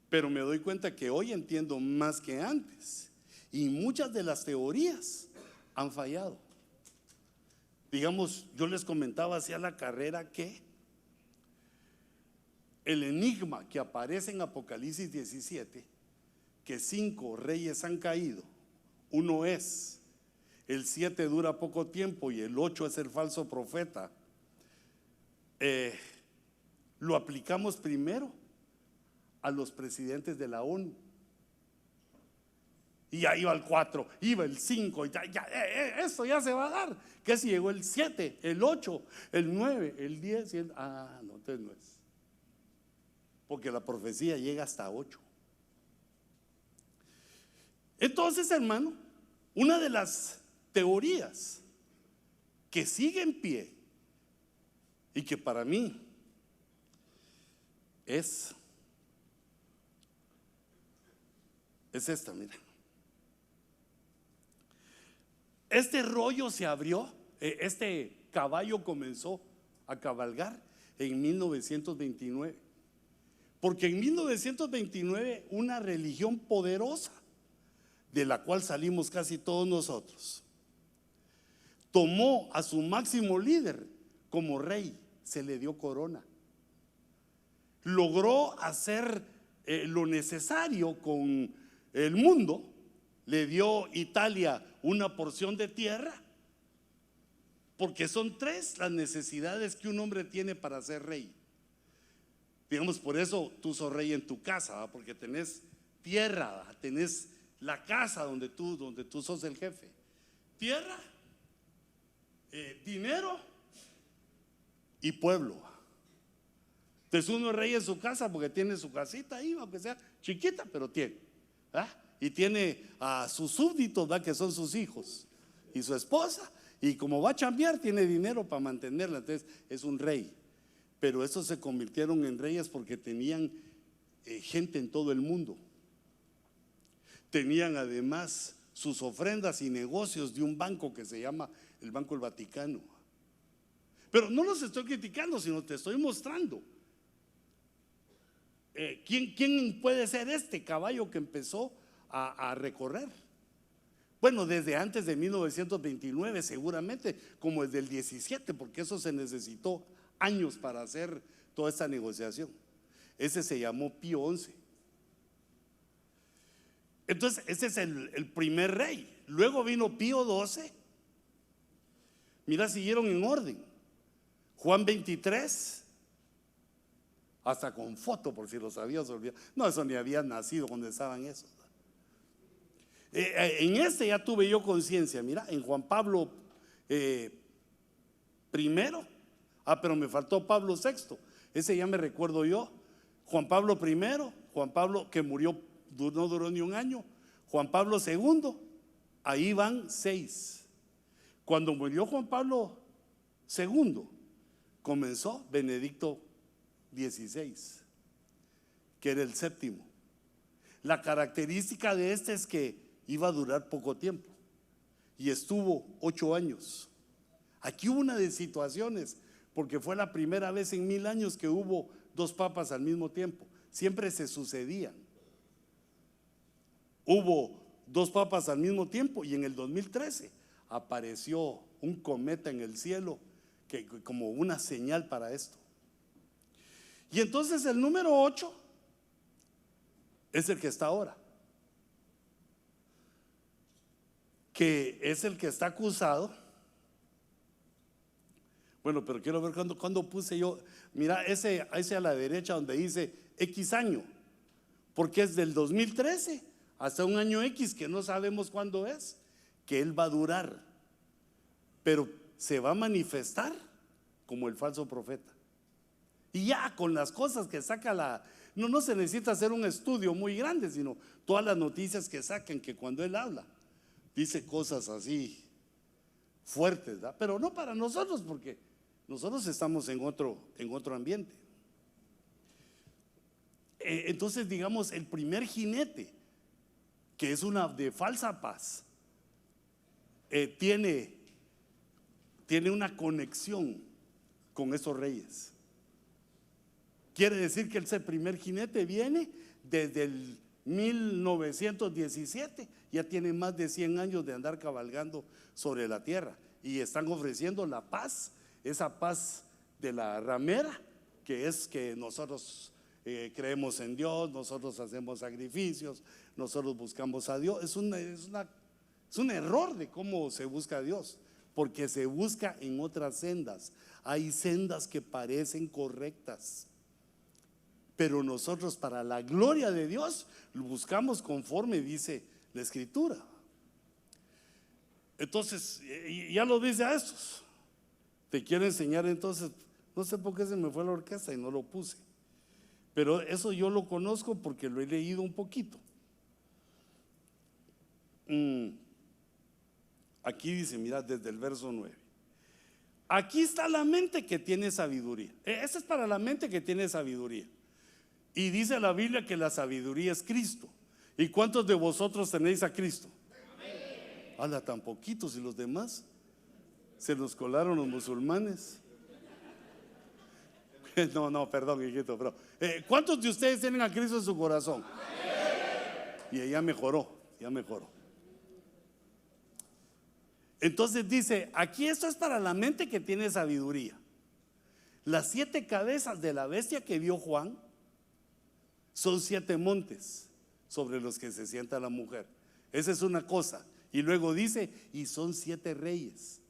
pero me doy cuenta que hoy entiendo más que antes, y muchas de las teorías han fallado. Digamos, yo les comentaba hacia la carrera que el enigma que aparece en Apocalipsis 17, que 5 reyes han caído, uno es, el 7 dura poco tiempo y el 8 es el falso profeta, lo aplicamos primero a los presidentes de la ONU. Y ya iba el 4, iba el 5, y esto ya se va a dar. Que si llegó el 7, el 8, el 9, el 10, no, entonces no es. Porque la profecía llega hasta 8. Entonces, hermano, una de las teorías que sigue en pie y que para mí es esta, mira. Este rollo se abrió, este caballo comenzó a cabalgar en 1929, porque en 1929 una religión poderosa, de la cual salimos casi todos nosotros, tomó a su máximo líder como rey, se le dio corona, logró hacer lo necesario con el mundo, le dio Italia una porción de tierra, porque son 3 las necesidades que un hombre tiene para ser rey. Digamos, por eso tú sos rey en tu casa, ¿va? Porque tenés tierra, ¿va? Tenés la casa donde tú sos el jefe. Tierra, dinero y pueblo. Entonces uno es rey en su casa porque tiene su casita ahí, aunque sea chiquita, pero tiene, ¿ah? Y tiene a sus súbditos, ¿va? Que son sus hijos y su esposa, y como va a chambear tiene dinero para mantenerla, entonces es un rey. Pero estos se convirtieron en reyes porque tenían gente en todo el mundo. Tenían además sus ofrendas y negocios de un banco que se llama el Banco del Vaticano. Pero no los estoy criticando, sino te estoy mostrando ¿quién puede ser este caballo que empezó a recorrer? Bueno, desde antes de 1929 seguramente, como desde el 17, porque eso se necesitó años para hacer toda esta negociación. Ese se llamó Pío XI. Entonces ese es el primer rey. Luego vino Pío XII. Mira, siguieron en orden. Juan 23, hasta con foto, por si lo sabías olvidar. No, eso ni había nacido cuando estaban esos. En este ya tuve yo conciencia. Mira, en Juan Pablo primero, pero me faltó Pablo VI. Ese ya me recuerdo yo. Juan Pablo primero, Juan Pablo que murió, no duró ni un año. Juan Pablo II, ahí van 6. Cuando murió Juan Pablo II, comenzó Benedicto XVI, que era el 7º. La característica de este es que iba a durar poco tiempo y estuvo 8 años. Aquí hubo una de situaciones, porque fue la primera vez en 1000 años que hubo 2 papas al mismo tiempo. Siempre se sucedían. Hubo 2 papas al mismo tiempo y en el 2013 apareció un cometa en el cielo que como una señal para esto. Y entonces el número 8 es el que está ahora, que es el que está acusado. Bueno, pero quiero ver cuando puse yo. Mira, ese a la derecha donde dice X año, porque es del 2013 hasta un año X que no sabemos cuándo es, que él va a durar, pero se va a manifestar como el falso profeta. Y ya con las cosas que saca no se necesita hacer un estudio muy grande, sino todas las noticias que sacan, que cuando él habla dice cosas así fuertes, ¿verdad? Pero no para nosotros, porque nosotros estamos en otro ambiente. Entonces, digamos, el primer jinete que es una de falsa paz, tiene una conexión con esos reyes. Quiere decir que ese primer jinete viene desde el 1917, ya tiene más de 100 años de andar cabalgando sobre la tierra y están ofreciendo la paz, esa paz de la ramera, que es que nosotros creemos en Dios, nosotros hacemos sacrificios, nosotros buscamos a Dios. Es un error de cómo se busca a Dios, porque se busca en otras sendas. Hay sendas que parecen correctas, pero nosotros, para la gloria de Dios, lo buscamos conforme dice la Escritura. Entonces, ya lo dice a estos. Te quiero enseñar entonces, no sé por qué se me fue la orquesta y no lo puse, pero eso yo lo conozco porque lo he leído un poquito. Aquí dice, mira, desde el verso 9. Aquí está la mente que tiene sabiduría. Esa es para la mente que tiene sabiduría. Y dice la Biblia que la sabiduría es Cristo. ¿Y cuántos de vosotros tenéis a Cristo? Habla tan poquitos, y los demás se nos colaron los musulmanes. No, perdón, hijito, pero ¿cuántos de ustedes tienen a Cristo en su corazón? Y ya mejoró. Entonces dice, aquí esto es para la mente que tiene sabiduría. Las 7 cabezas de la bestia que vio Juan son 7 montes sobre los que se sienta la mujer. Esa es una cosa. Y luego dice, y son 7 reyes.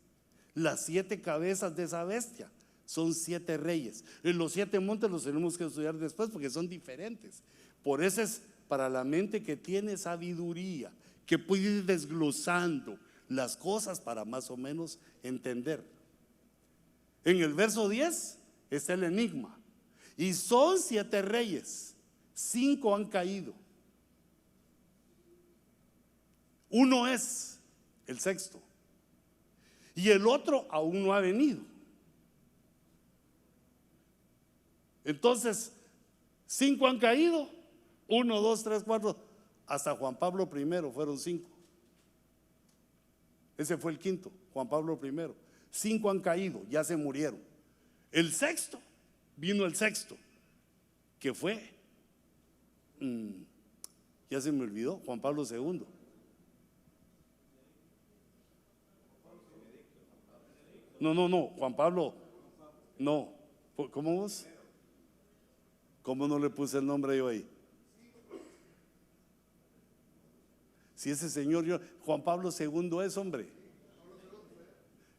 Las 7 cabezas de esa bestia son 7 reyes. Y los 7 montes los tenemos que estudiar después porque son diferentes. Por eso es para la mente que tiene sabiduría, que puede ir desglosando las cosas para más o menos entender. En el verso 10 está el enigma. Y son 7 reyes, 5 han caído. Uno es el sexto y el otro aún no ha venido. Entonces 5 han caído, 1, 2, 3, 4, hasta Juan Pablo I fueron 5. Ese fue el quinto, Juan Pablo I. 5 han caído, ya se murieron. El sexto, vino el sexto, que fue, ya se me olvidó, Juan Pablo II. No, Juan Pablo, no. ¿Cómo vos? ¿Cómo no le puse el nombre yo ahí? Si ese señor, Juan Pablo II es, hombre.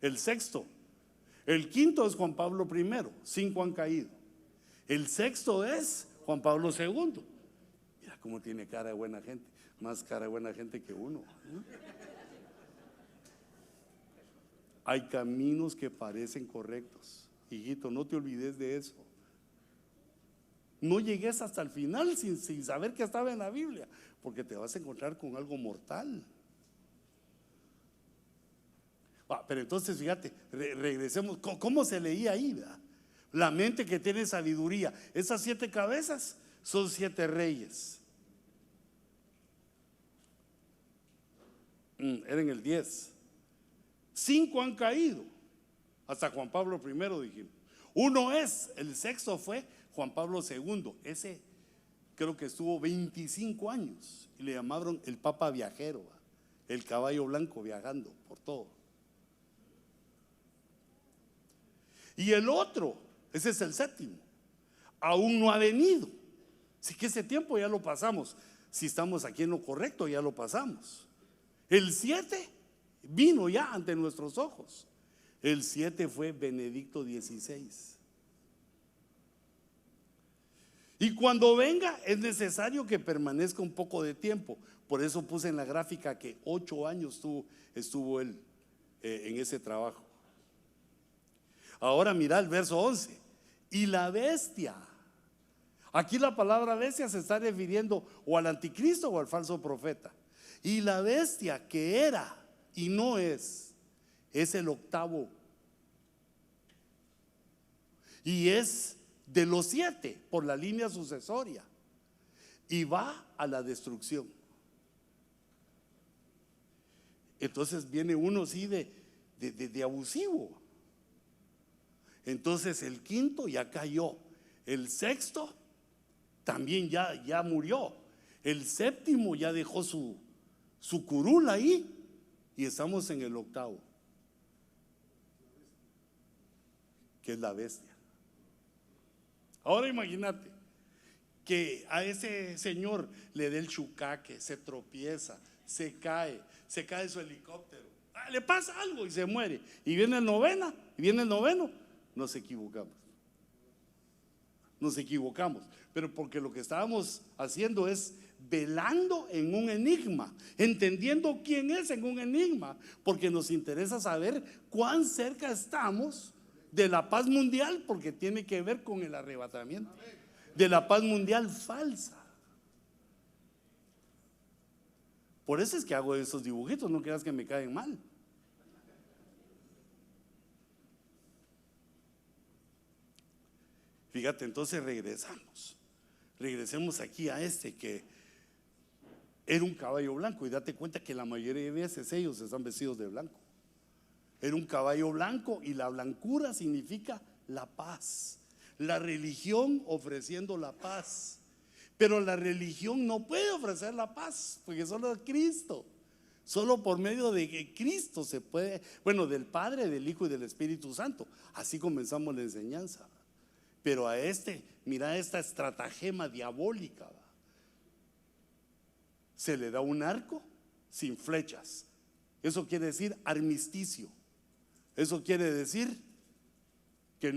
El sexto. El quinto es Juan Pablo I, 5 han caído. El sexto es Juan Pablo II. Mira cómo tiene cara de buena gente, más cara de buena gente que uno, ¿no? Hay caminos que parecen correctos. Hijito, no te olvides de eso. No llegues hasta el final sin saber que estaba en la Biblia, porque te vas a encontrar con algo mortal. Pero entonces fíjate, regresemos. ¿Cómo se leía ahí, verdad? La mente que tiene sabiduría. Esas 7 cabezas son 7 reyes. Era en el 10. 5 han caído, hasta Juan Pablo I dijimos. Uno es, el sexto fue Juan Pablo II. Ese creo que estuvo 25 años y le llamaron el Papa Viajero, el caballo blanco viajando por todo. Y el otro, ese es el séptimo, aún no ha venido. Así que ese tiempo ya lo pasamos. Si estamos aquí en lo correcto, ya lo pasamos. El 7 vino ya ante nuestros ojos. El 7 fue Benedicto XVI. Y cuando venga es necesario que permanezca un poco de tiempo. Por eso puse en la gráfica que 8 años estuvo él en ese trabajo. Ahora mira el verso 11. Y la bestia. Aquí la palabra bestia se está refiriendo o al anticristo o al falso profeta. Y la bestia que era y no es el octavo. Y es de los 7 por la línea sucesoria. Y va a la destrucción. Entonces viene uno así de abusivo. Entonces el quinto ya cayó, el sexto también ya murió, el séptimo ya dejó su curul ahí y estamos en el octavo, que es la bestia. Ahora imagínate que a ese señor le dé el chucaque, se tropieza, se cae de su helicóptero, le pasa algo y se muere, y viene el noveno, nos equivocamos, pero porque lo que estábamos haciendo es velando en un enigma, entendiendo quién es en un enigma, porque nos interesa saber cuán cerca estamos de la paz mundial, porque tiene que ver con el arrebatamiento, de la paz mundial falsa. Por eso es que hago esos dibujitos, no creas que me caen mal. Fíjate, entonces regresemos aquí a este que era un caballo blanco, y date cuenta que la mayoría de veces ellos están vestidos de blanco. Era un caballo blanco, y la blancura significa la paz, la religión ofreciendo la paz. Pero la religión no puede ofrecer la paz, porque solo Cristo, solo por medio de Cristo se puede, bueno, del Padre, del Hijo y del Espíritu Santo. Así comenzamos la enseñanza. Pero a mira esta estratagema diabólica, ¿va? Se le da un arco sin flechas. Eso quiere decir armisticio. Eso quiere decir que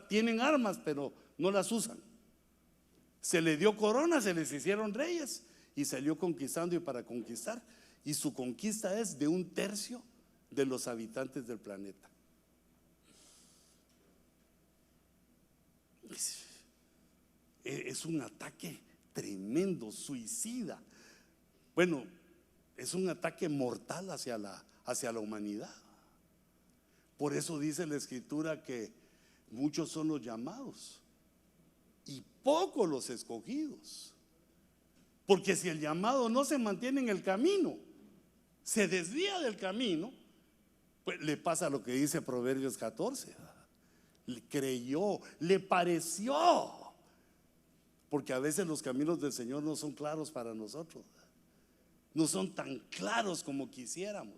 tienen armas, pero no las usan. Se le dio corona, se les hicieron reyes, y salió conquistando y para conquistar. Y su conquista es de 1/3 de los habitantes del planeta. Es un ataque tremendo, suicida. Bueno, es un ataque mortal hacia la humanidad. Por eso dice la Escritura que muchos son los llamados y pocos los escogidos. Porque si el llamado no se mantiene en el camino, se desvía del camino, pues le pasa lo que dice Proverbios 14. Le creyó, le pareció, porque a veces los caminos del Señor no son claros para nosotros, no son tan claros como quisiéramos.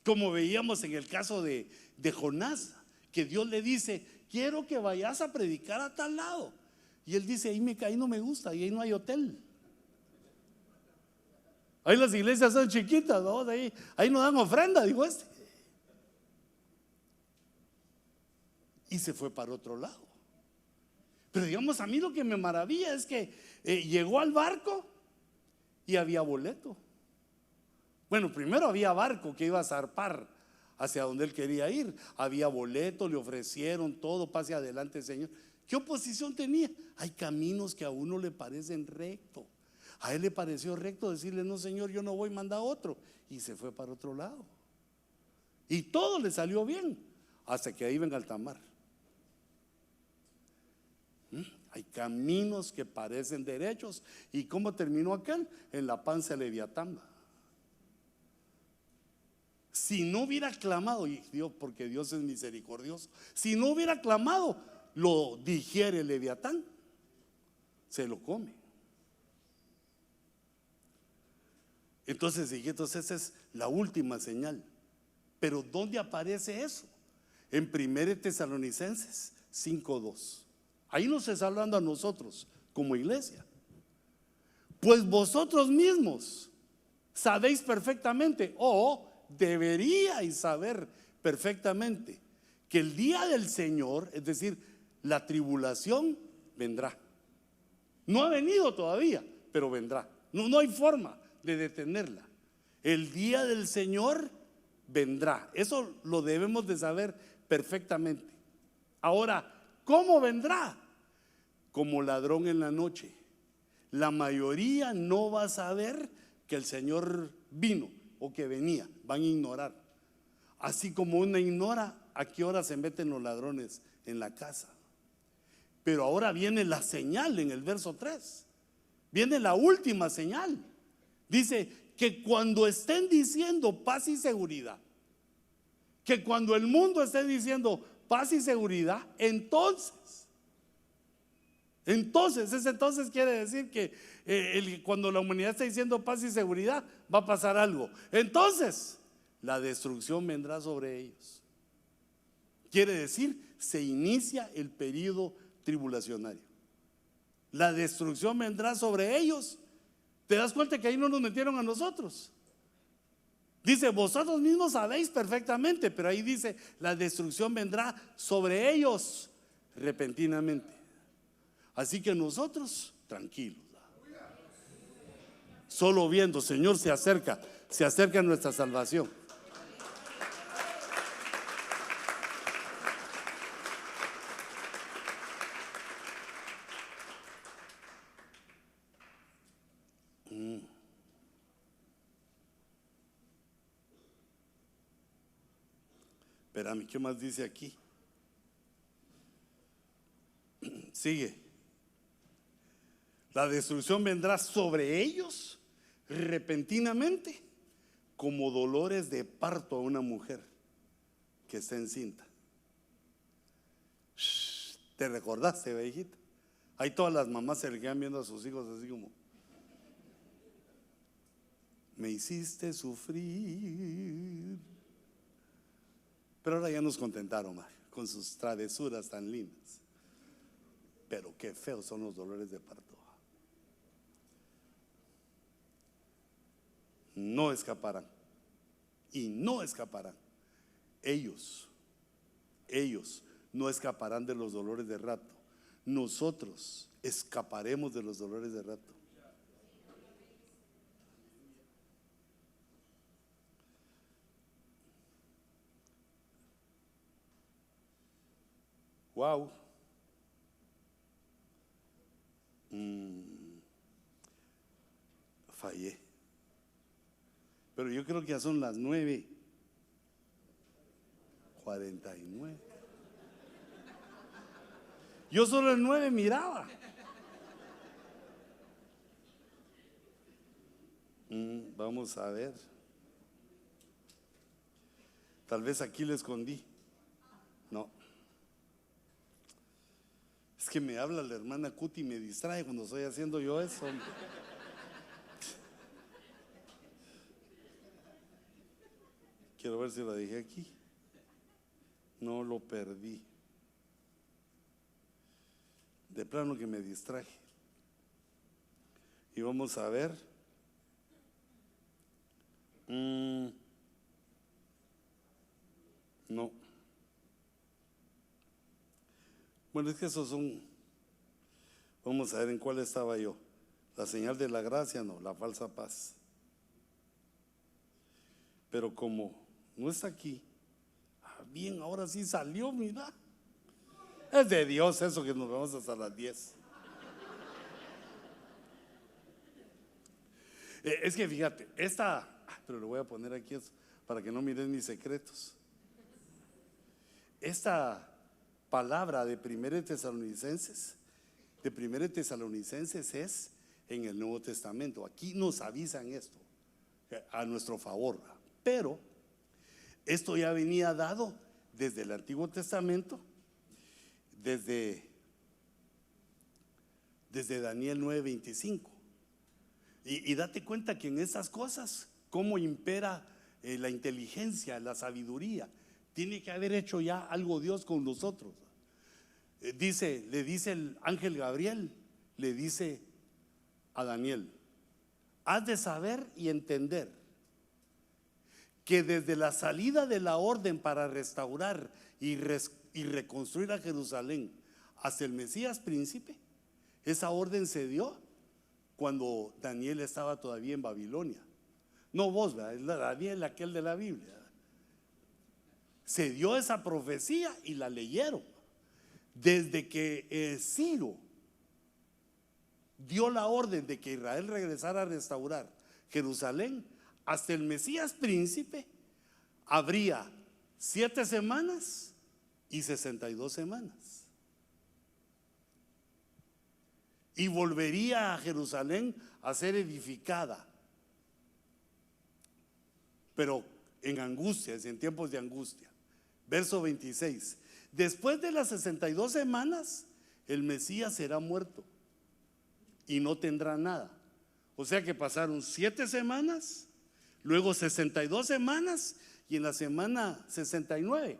Como veíamos en el caso de Jonás, que Dios le dice: quiero que vayas a predicar a tal lado, y él dice: ahí no me gusta, y ahí no hay hotel, ahí las iglesias son chiquitas, ¿no? Ahí no dan ofrenda, dijo este. Y se fue para otro lado. Pero digamos, a mí lo que me maravilla es que llegó al barco y había boleto. Bueno, primero había barco que iba a zarpar hacia donde él quería ir. Había boleto, le ofrecieron todo: pase adelante, Señor. ¿Qué oposición tenía? Hay caminos que a uno le parecen recto. A él le pareció recto decirle: no, Señor, yo no voy, manda otro. Y se fue para otro lado. Y todo le salió bien, hasta que ahí ven alta mar. Hay caminos que parecen derechos. ¿Y cómo terminó aquel? En la panza de Leviatán. Si no hubiera clamado, y Dios, porque Dios es misericordioso, si no hubiera clamado, lo digiere el Leviatán, se lo come. Entonces esa es la última señal. Pero ¿dónde aparece eso? En 1 Tesalonicenses 5:2. Ahí nos está hablando a nosotros como iglesia. Pues vosotros mismos sabéis perfectamente, o deberíais saber perfectamente, que el día del Señor, es decir, la tribulación, vendrá. No ha venido todavía, pero vendrá. No hay forma de detenerla. El día del Señor vendrá. Eso lo debemos de saber perfectamente. Ahora, ¿cómo vendrá? Como ladrón en la noche. La mayoría no va a saber que el Señor vino o que venía. Van a ignorar. Así como uno ignora a qué hora se meten los ladrones en la casa. Pero ahora viene la señal en el verso 3. Viene la última señal. Dice que cuando estén diciendo paz y seguridad, que cuando el mundo esté diciendo paz y seguridad, entonces quiere decir que cuando la humanidad está diciendo paz y seguridad, va a pasar algo. Entonces la destrucción vendrá sobre ellos. Quiere decir, se inicia el período tribulacionario. La destrucción vendrá sobre ellos. ¿Te das cuenta que ahí no nos metieron a nosotros? Dice, vosotros mismos sabéis perfectamente, pero ahí dice, la destrucción vendrá sobre ellos repentinamente. Así que nosotros, tranquilos, solo viendo, Señor, se acerca nuestra salvación. Espérame, ¿qué más dice aquí? Sigue. La destrucción vendrá sobre ellos repentinamente, como dolores de parto a una mujer que está encinta. ¿Te recordaste, viejita? Ahí todas las mamás se le quedan viendo a sus hijos así como: me hiciste sufrir. Pero ahora ya nos contentaron, con sus travesuras tan lindas. Pero qué feos son los dolores de parto. No escaparán. Y no escaparán. Ellos no escaparán de los dolores de rato. Nosotros escaparemos de los dolores de rato. Wow. Fallé. Pero yo creo que ya son las 9:49. Yo solo el 9 miraba. Vamos a ver. Tal vez aquí le escondí. No. Es que me habla la hermana Cuti y me distrae cuando estoy haciendo yo eso. Quiero ver si lo dejé aquí. No, lo perdí. De plano que me distraje. Y vamos a ver. No. Bueno, es que esos son. Vamos a ver en cuál estaba yo. La señal de la gracia, no, la falsa paz. Pero como no está aquí, bien, ahora sí salió, mira. Es de Dios eso que nos vamos hasta las 10. Es que fíjate, pero lo voy a poner aquí para que no miren mis secretos. Esta palabra de 1 Tesalonicenses es en el Nuevo Testamento. Aquí nos avisan esto a nuestro favor, pero esto ya venía dado desde el Antiguo Testamento, desde Daniel 9:25. Y date cuenta que en esas cosas, cómo impera la inteligencia, la sabiduría. Tiene que haber hecho ya algo Dios con nosotros. Le dice el ángel Gabriel, le dice a Daniel: has de saber y entender que desde la salida de la orden para restaurar y reconstruir a Jerusalén hasta el Mesías príncipe, esa orden se dio cuando Daniel estaba todavía en Babilonia. No vos, ¿verdad? Es Daniel, aquel de la Biblia. Se dio esa profecía y la leyeron. Desde que Ciro dio la orden de que Israel regresara a restaurar Jerusalén, hasta el Mesías príncipe habría 7 semanas y 62 semanas. Y volvería a Jerusalén a ser edificada pero en angustias, en tiempos de angustia. Verso 26. Después de las 62 semanas, el Mesías será muerto y no tendrá nada. O sea que pasaron 7 semanas, luego 62 semanas, y en la semana 69,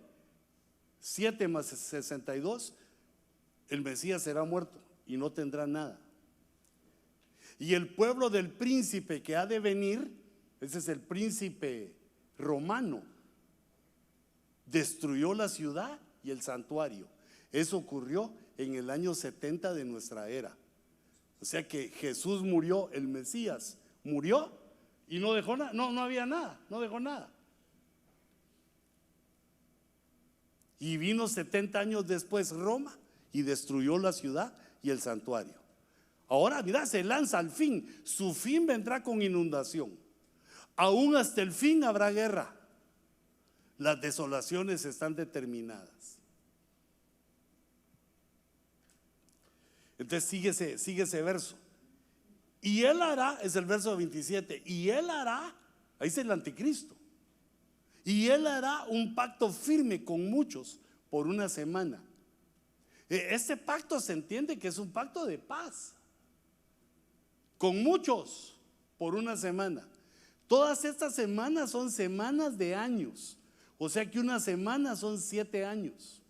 7 más 62, el Mesías será muerto y no tendrá nada. Y el pueblo del príncipe que ha de venir, ese es el príncipe romano, destruyó la ciudad y el santuario. Eso ocurrió en el año 70 de nuestra era. O sea que Jesús murió, el Mesías murió y no dejó nada, no había nada, no dejó nada. Y vino 70 años después Roma y destruyó la ciudad y el santuario. Ahora mira, se lanza al fin. Su fin vendrá con inundación. Aún hasta el fin habrá guerra. Las desolaciones están determinadas. Entonces sigue ese verso. Y él hará, es el verso 27, y él hará, ahí es el anticristo. Y él hará un pacto firme con muchos por una semana. Este pacto se entiende que es un pacto de paz. Con muchos por una semana. Todas estas semanas son semanas de años. O sea que una semana son 7 años.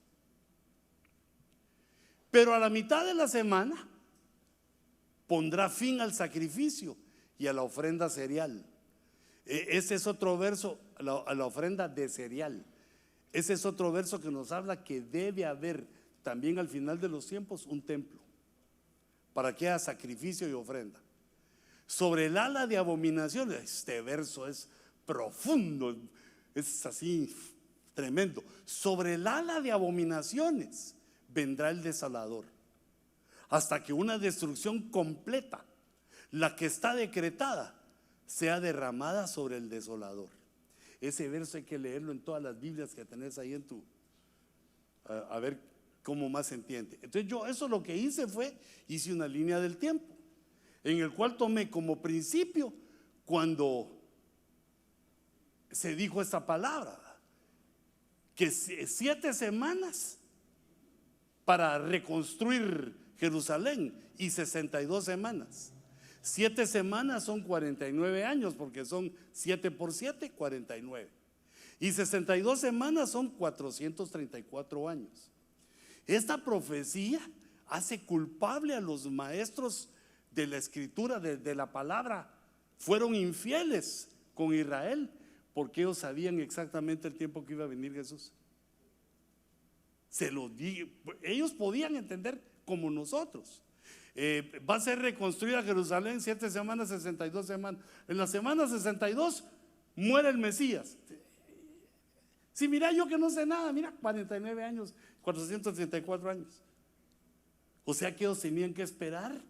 Pero a la mitad de la semana pondrá fin al sacrificio y a la ofrenda cereal. Ese es otro verso, a la ofrenda de cereal. Ese es otro verso que nos habla que debe haber también al final de los tiempos un templo para que haya sacrificio y ofrenda. Sobre el ala de abominaciones, este verso es profundo, es así tremendo. Sobre el ala de abominaciones vendrá el desolador, hasta que una destrucción completa, la que está decretada, sea derramada sobre el desolador. Ese verso hay que leerlo en todas las Biblias que tenés ahí en tu, a ver cómo más se entiende. Entonces yo eso lo que hice fue, hice una línea del tiempo, en el cual tomé como principio cuando se dijo esta palabra, que 7 semanas para reconstruir Jerusalén y 62 semanas. 7 semanas son 49 años, porque son 7 por 7, 49. Y 62 semanas son 434 años. Esta profecía hace culpable a los maestros de la escritura, de la palabra. Fueron infieles con Israel porque ellos sabían exactamente el tiempo que iba a venir Jesús. Se lo digo, ellos podían entender como nosotros. Va a ser reconstruida Jerusalén 7 semanas, 62 semanas. En la semana 62 muere el Mesías. Si mira, yo que no sé nada, mira, 49 años, 434 años. O sea que ellos tenían que esperar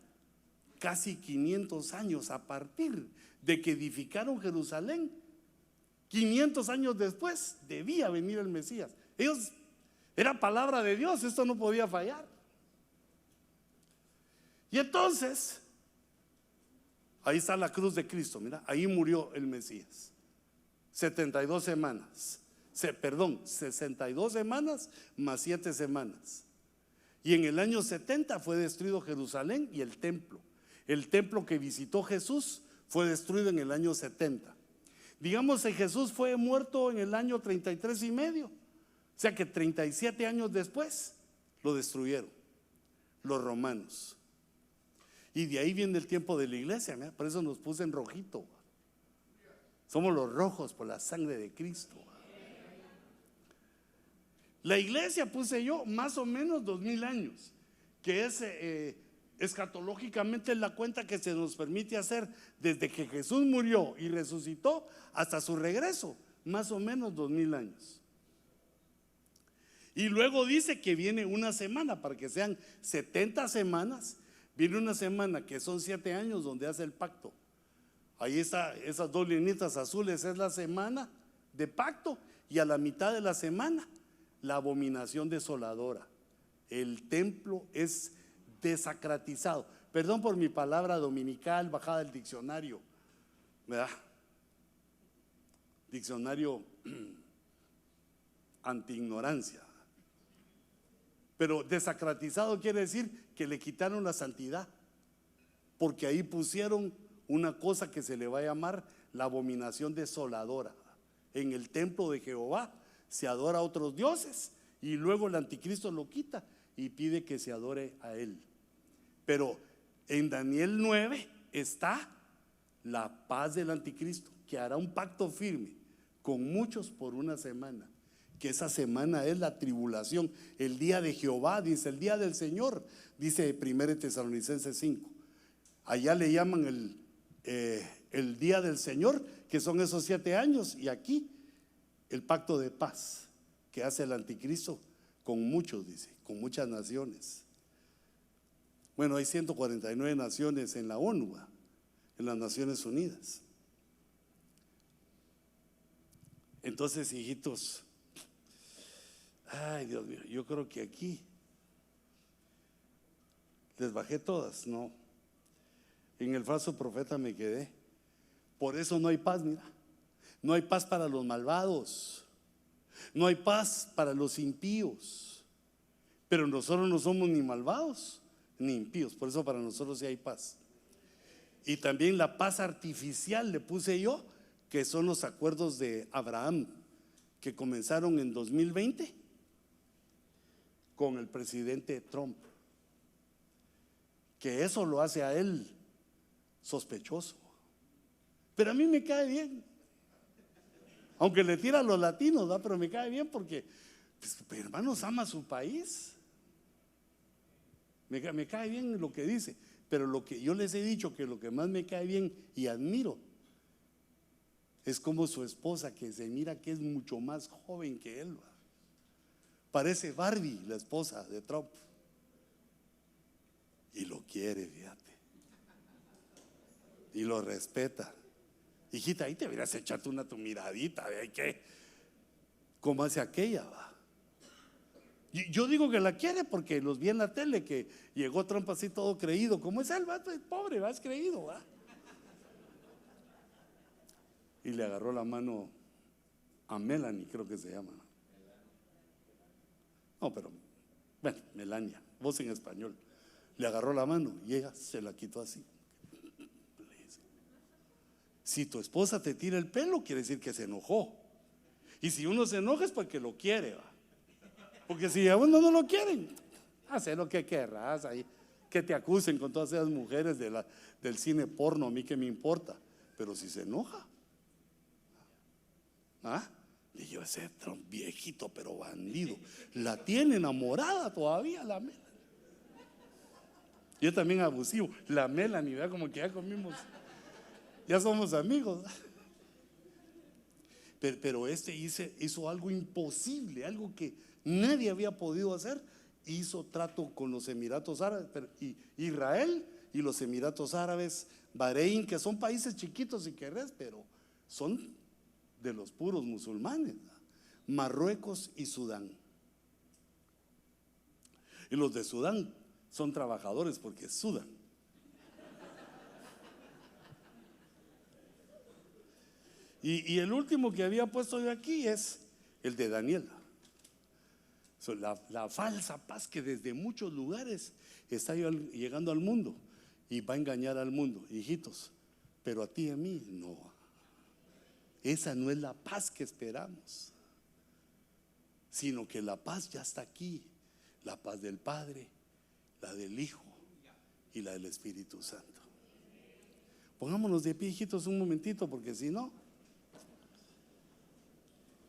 casi 500 años a partir de que edificaron Jerusalén. 500 años después debía venir el Mesías. Ellos, era palabra de Dios, esto no podía fallar. Y entonces, ahí está la cruz de Cristo, mira, ahí murió el Mesías. 72 semanas, 62 semanas más 7 semanas. Y en el año 70 fue destruido Jerusalén y el templo. El templo que visitó Jesús fue destruido en el año 70. Digamos que Jesús fue muerto en el año 33 y medio. O sea que 37 años después lo destruyeron los romanos. Y de ahí viene el tiempo de la iglesia, ¿verdad? Por eso nos puse en rojito. Somos los rojos por la sangre de Cristo. La iglesia puse yo más o menos 2000 años, que es escatológicamente la cuenta que se nos permite hacer desde que Jesús murió y resucitó hasta su regreso, más o menos 2000 años. Y luego dice que viene una semana, para que sean 70 semanas, viene una semana que son 7 años donde hace el pacto. Ahí está, esas 2 linitas azules es la semana de pacto, y a la mitad de la semana la abominación desoladora. El templo es desacratizado. Perdón por mi palabra dominical bajada del diccionario, ¿verdad? diccionario anti-ignorancia. Pero desacratizado quiere decir que le quitaron la santidad, porque ahí pusieron una cosa que se le va a llamar la abominación desoladora. En el templo de Jehová se adora a otros dioses y luego el anticristo lo quita y pide que se adore a él. Pero en Daniel 9 está la paz del anticristo, que hará un pacto firme con muchos por una semana, que esa semana es la tribulación, el día de Jehová, dice, el día del Señor, dice 1 Tesalonicenses 5. Allá le llaman el día del Señor, que son esos 7 años, y aquí el pacto de paz que hace el anticristo con muchos, dice, con muchas naciones. Bueno, hay 149 naciones en la ONU, en las Naciones Unidas. Entonces, hijitos, ay Dios mío, yo creo que aquí les bajé todas, no. En el falso profeta me quedé. Por eso no hay paz, mira. No hay paz para los malvados, no hay paz para los impíos. Pero nosotros no somos ni malvados ni impíos, por eso para nosotros sí hay paz. Y también la paz artificial le puse yo, que son los acuerdos de Abraham, que comenzaron en 2020 con el presidente Trump, que eso lo hace a él sospechoso. Pero a mí me cae bien, aunque le tira a los latinos, ¿verdad? Pero me cae bien porque, pues, hermanos, ama su país. Me cae bien lo que dice, pero lo que yo les he dicho, que lo que más me cae bien y admiro es como su esposa, que se mira que es mucho más joven que él. Parece Barbie, la esposa de Trump, y lo quiere, fíjate, y lo respeta. Hijita, ahí te deberías echarte tu miradita, ¿de qué? Como hace aquella, va. Yo digo que la quiere porque los vi en la tele, que llegó Trump así todo creído, como es él, va, pobre, va, es creído, va. Y le agarró la mano a Melanie, creo que se llama. No, pero, bueno, Melania, voz en español. Le agarró la mano y ella se la quitó así. Si tu esposa te tira el pelo, quiere decir que se enojó. Y si uno se enoja es porque lo quiere, va. Porque si a uno no lo quieren, hace lo que querrás ahí. Que te acusen con todas esas mujeres del cine porno, a mí que me importa. Pero si se enoja, y yo, ese Trump viejito pero bandido, la tiene enamorada todavía la Melanie. Yo también abusivo, la Melanie, ¿verdad? Como que ya comimos, ya somos amigos. Pero hizo algo imposible, algo que nadie había podido hacer. Hizo trato con los Emiratos Árabes, y Israel y los Emiratos Árabes, Bahrein, que son países chiquitos si querés, pero son de los puros musulmanes, ¿no? Marruecos y Sudán. Y los de Sudán son trabajadores porque sudan. Y el último que había puesto yo aquí es el de Daniel. La falsa paz que desde muchos lugares está llegando al mundo y va a engañar al mundo, hijitos. Pero a ti y a mí no. Esa no es la paz que esperamos, sino que la paz ya está aquí. La paz del Padre, la del Hijo y la del Espíritu Santo. Pongámonos de pie, hijitos, un momentito, porque si no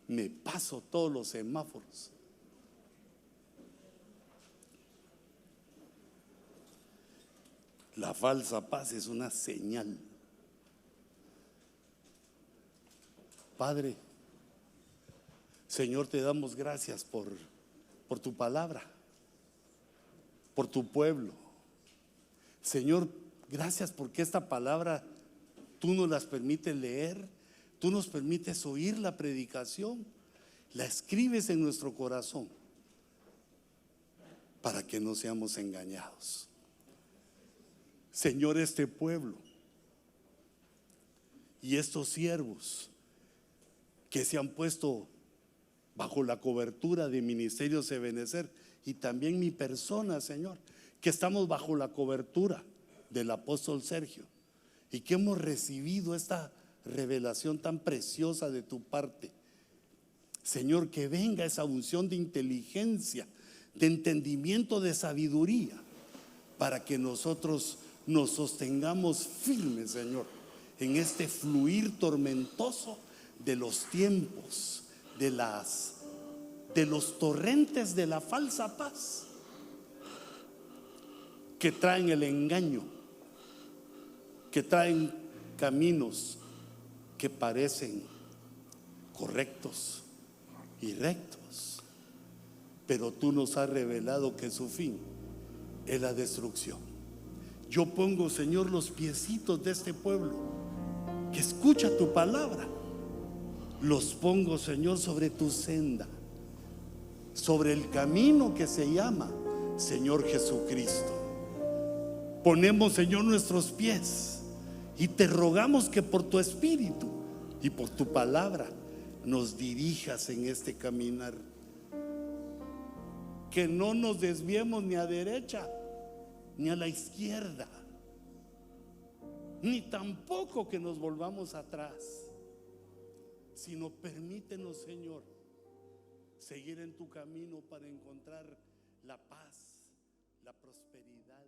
me paso todos los semáforos. La falsa paz es una señal. Padre, Señor, te damos gracias por tu palabra, por tu pueblo. Señor, gracias porque esta palabra tú nos las permites leer, tú nos permites oír la predicación, la escribes en nuestro corazón para que no seamos engañados. Señor, este pueblo y estos siervos que se han puesto bajo la cobertura de Ministerios Ebenecer, y también mi persona, Señor, que estamos bajo la cobertura del apóstol Sergio y que hemos recibido esta revelación tan preciosa de tu parte. Señor, que venga esa unción de inteligencia, de entendimiento, de sabiduría, para que nosotros nos sostengamos firmes, Señor, en este fluir tormentoso de los tiempos, de los torrentes de la falsa paz que traen el engaño, que traen caminos que parecen correctos y rectos, pero tú nos has revelado que su fin es la destrucción. Yo pongo, Señor, los piecitos de este pueblo que escucha tu palabra, los pongo, Señor, sobre tu senda, sobre el camino que se llama Señor Jesucristo. Ponemos, Señor, nuestros pies y te rogamos que por tu Espíritu y por tu palabra nos dirijas en este caminar, que no nos desviemos ni a derecha ni a la izquierda, ni tampoco que nos volvamos atrás, sino permítenos, Señor, seguir en tu camino para encontrar la paz, la prosperidad,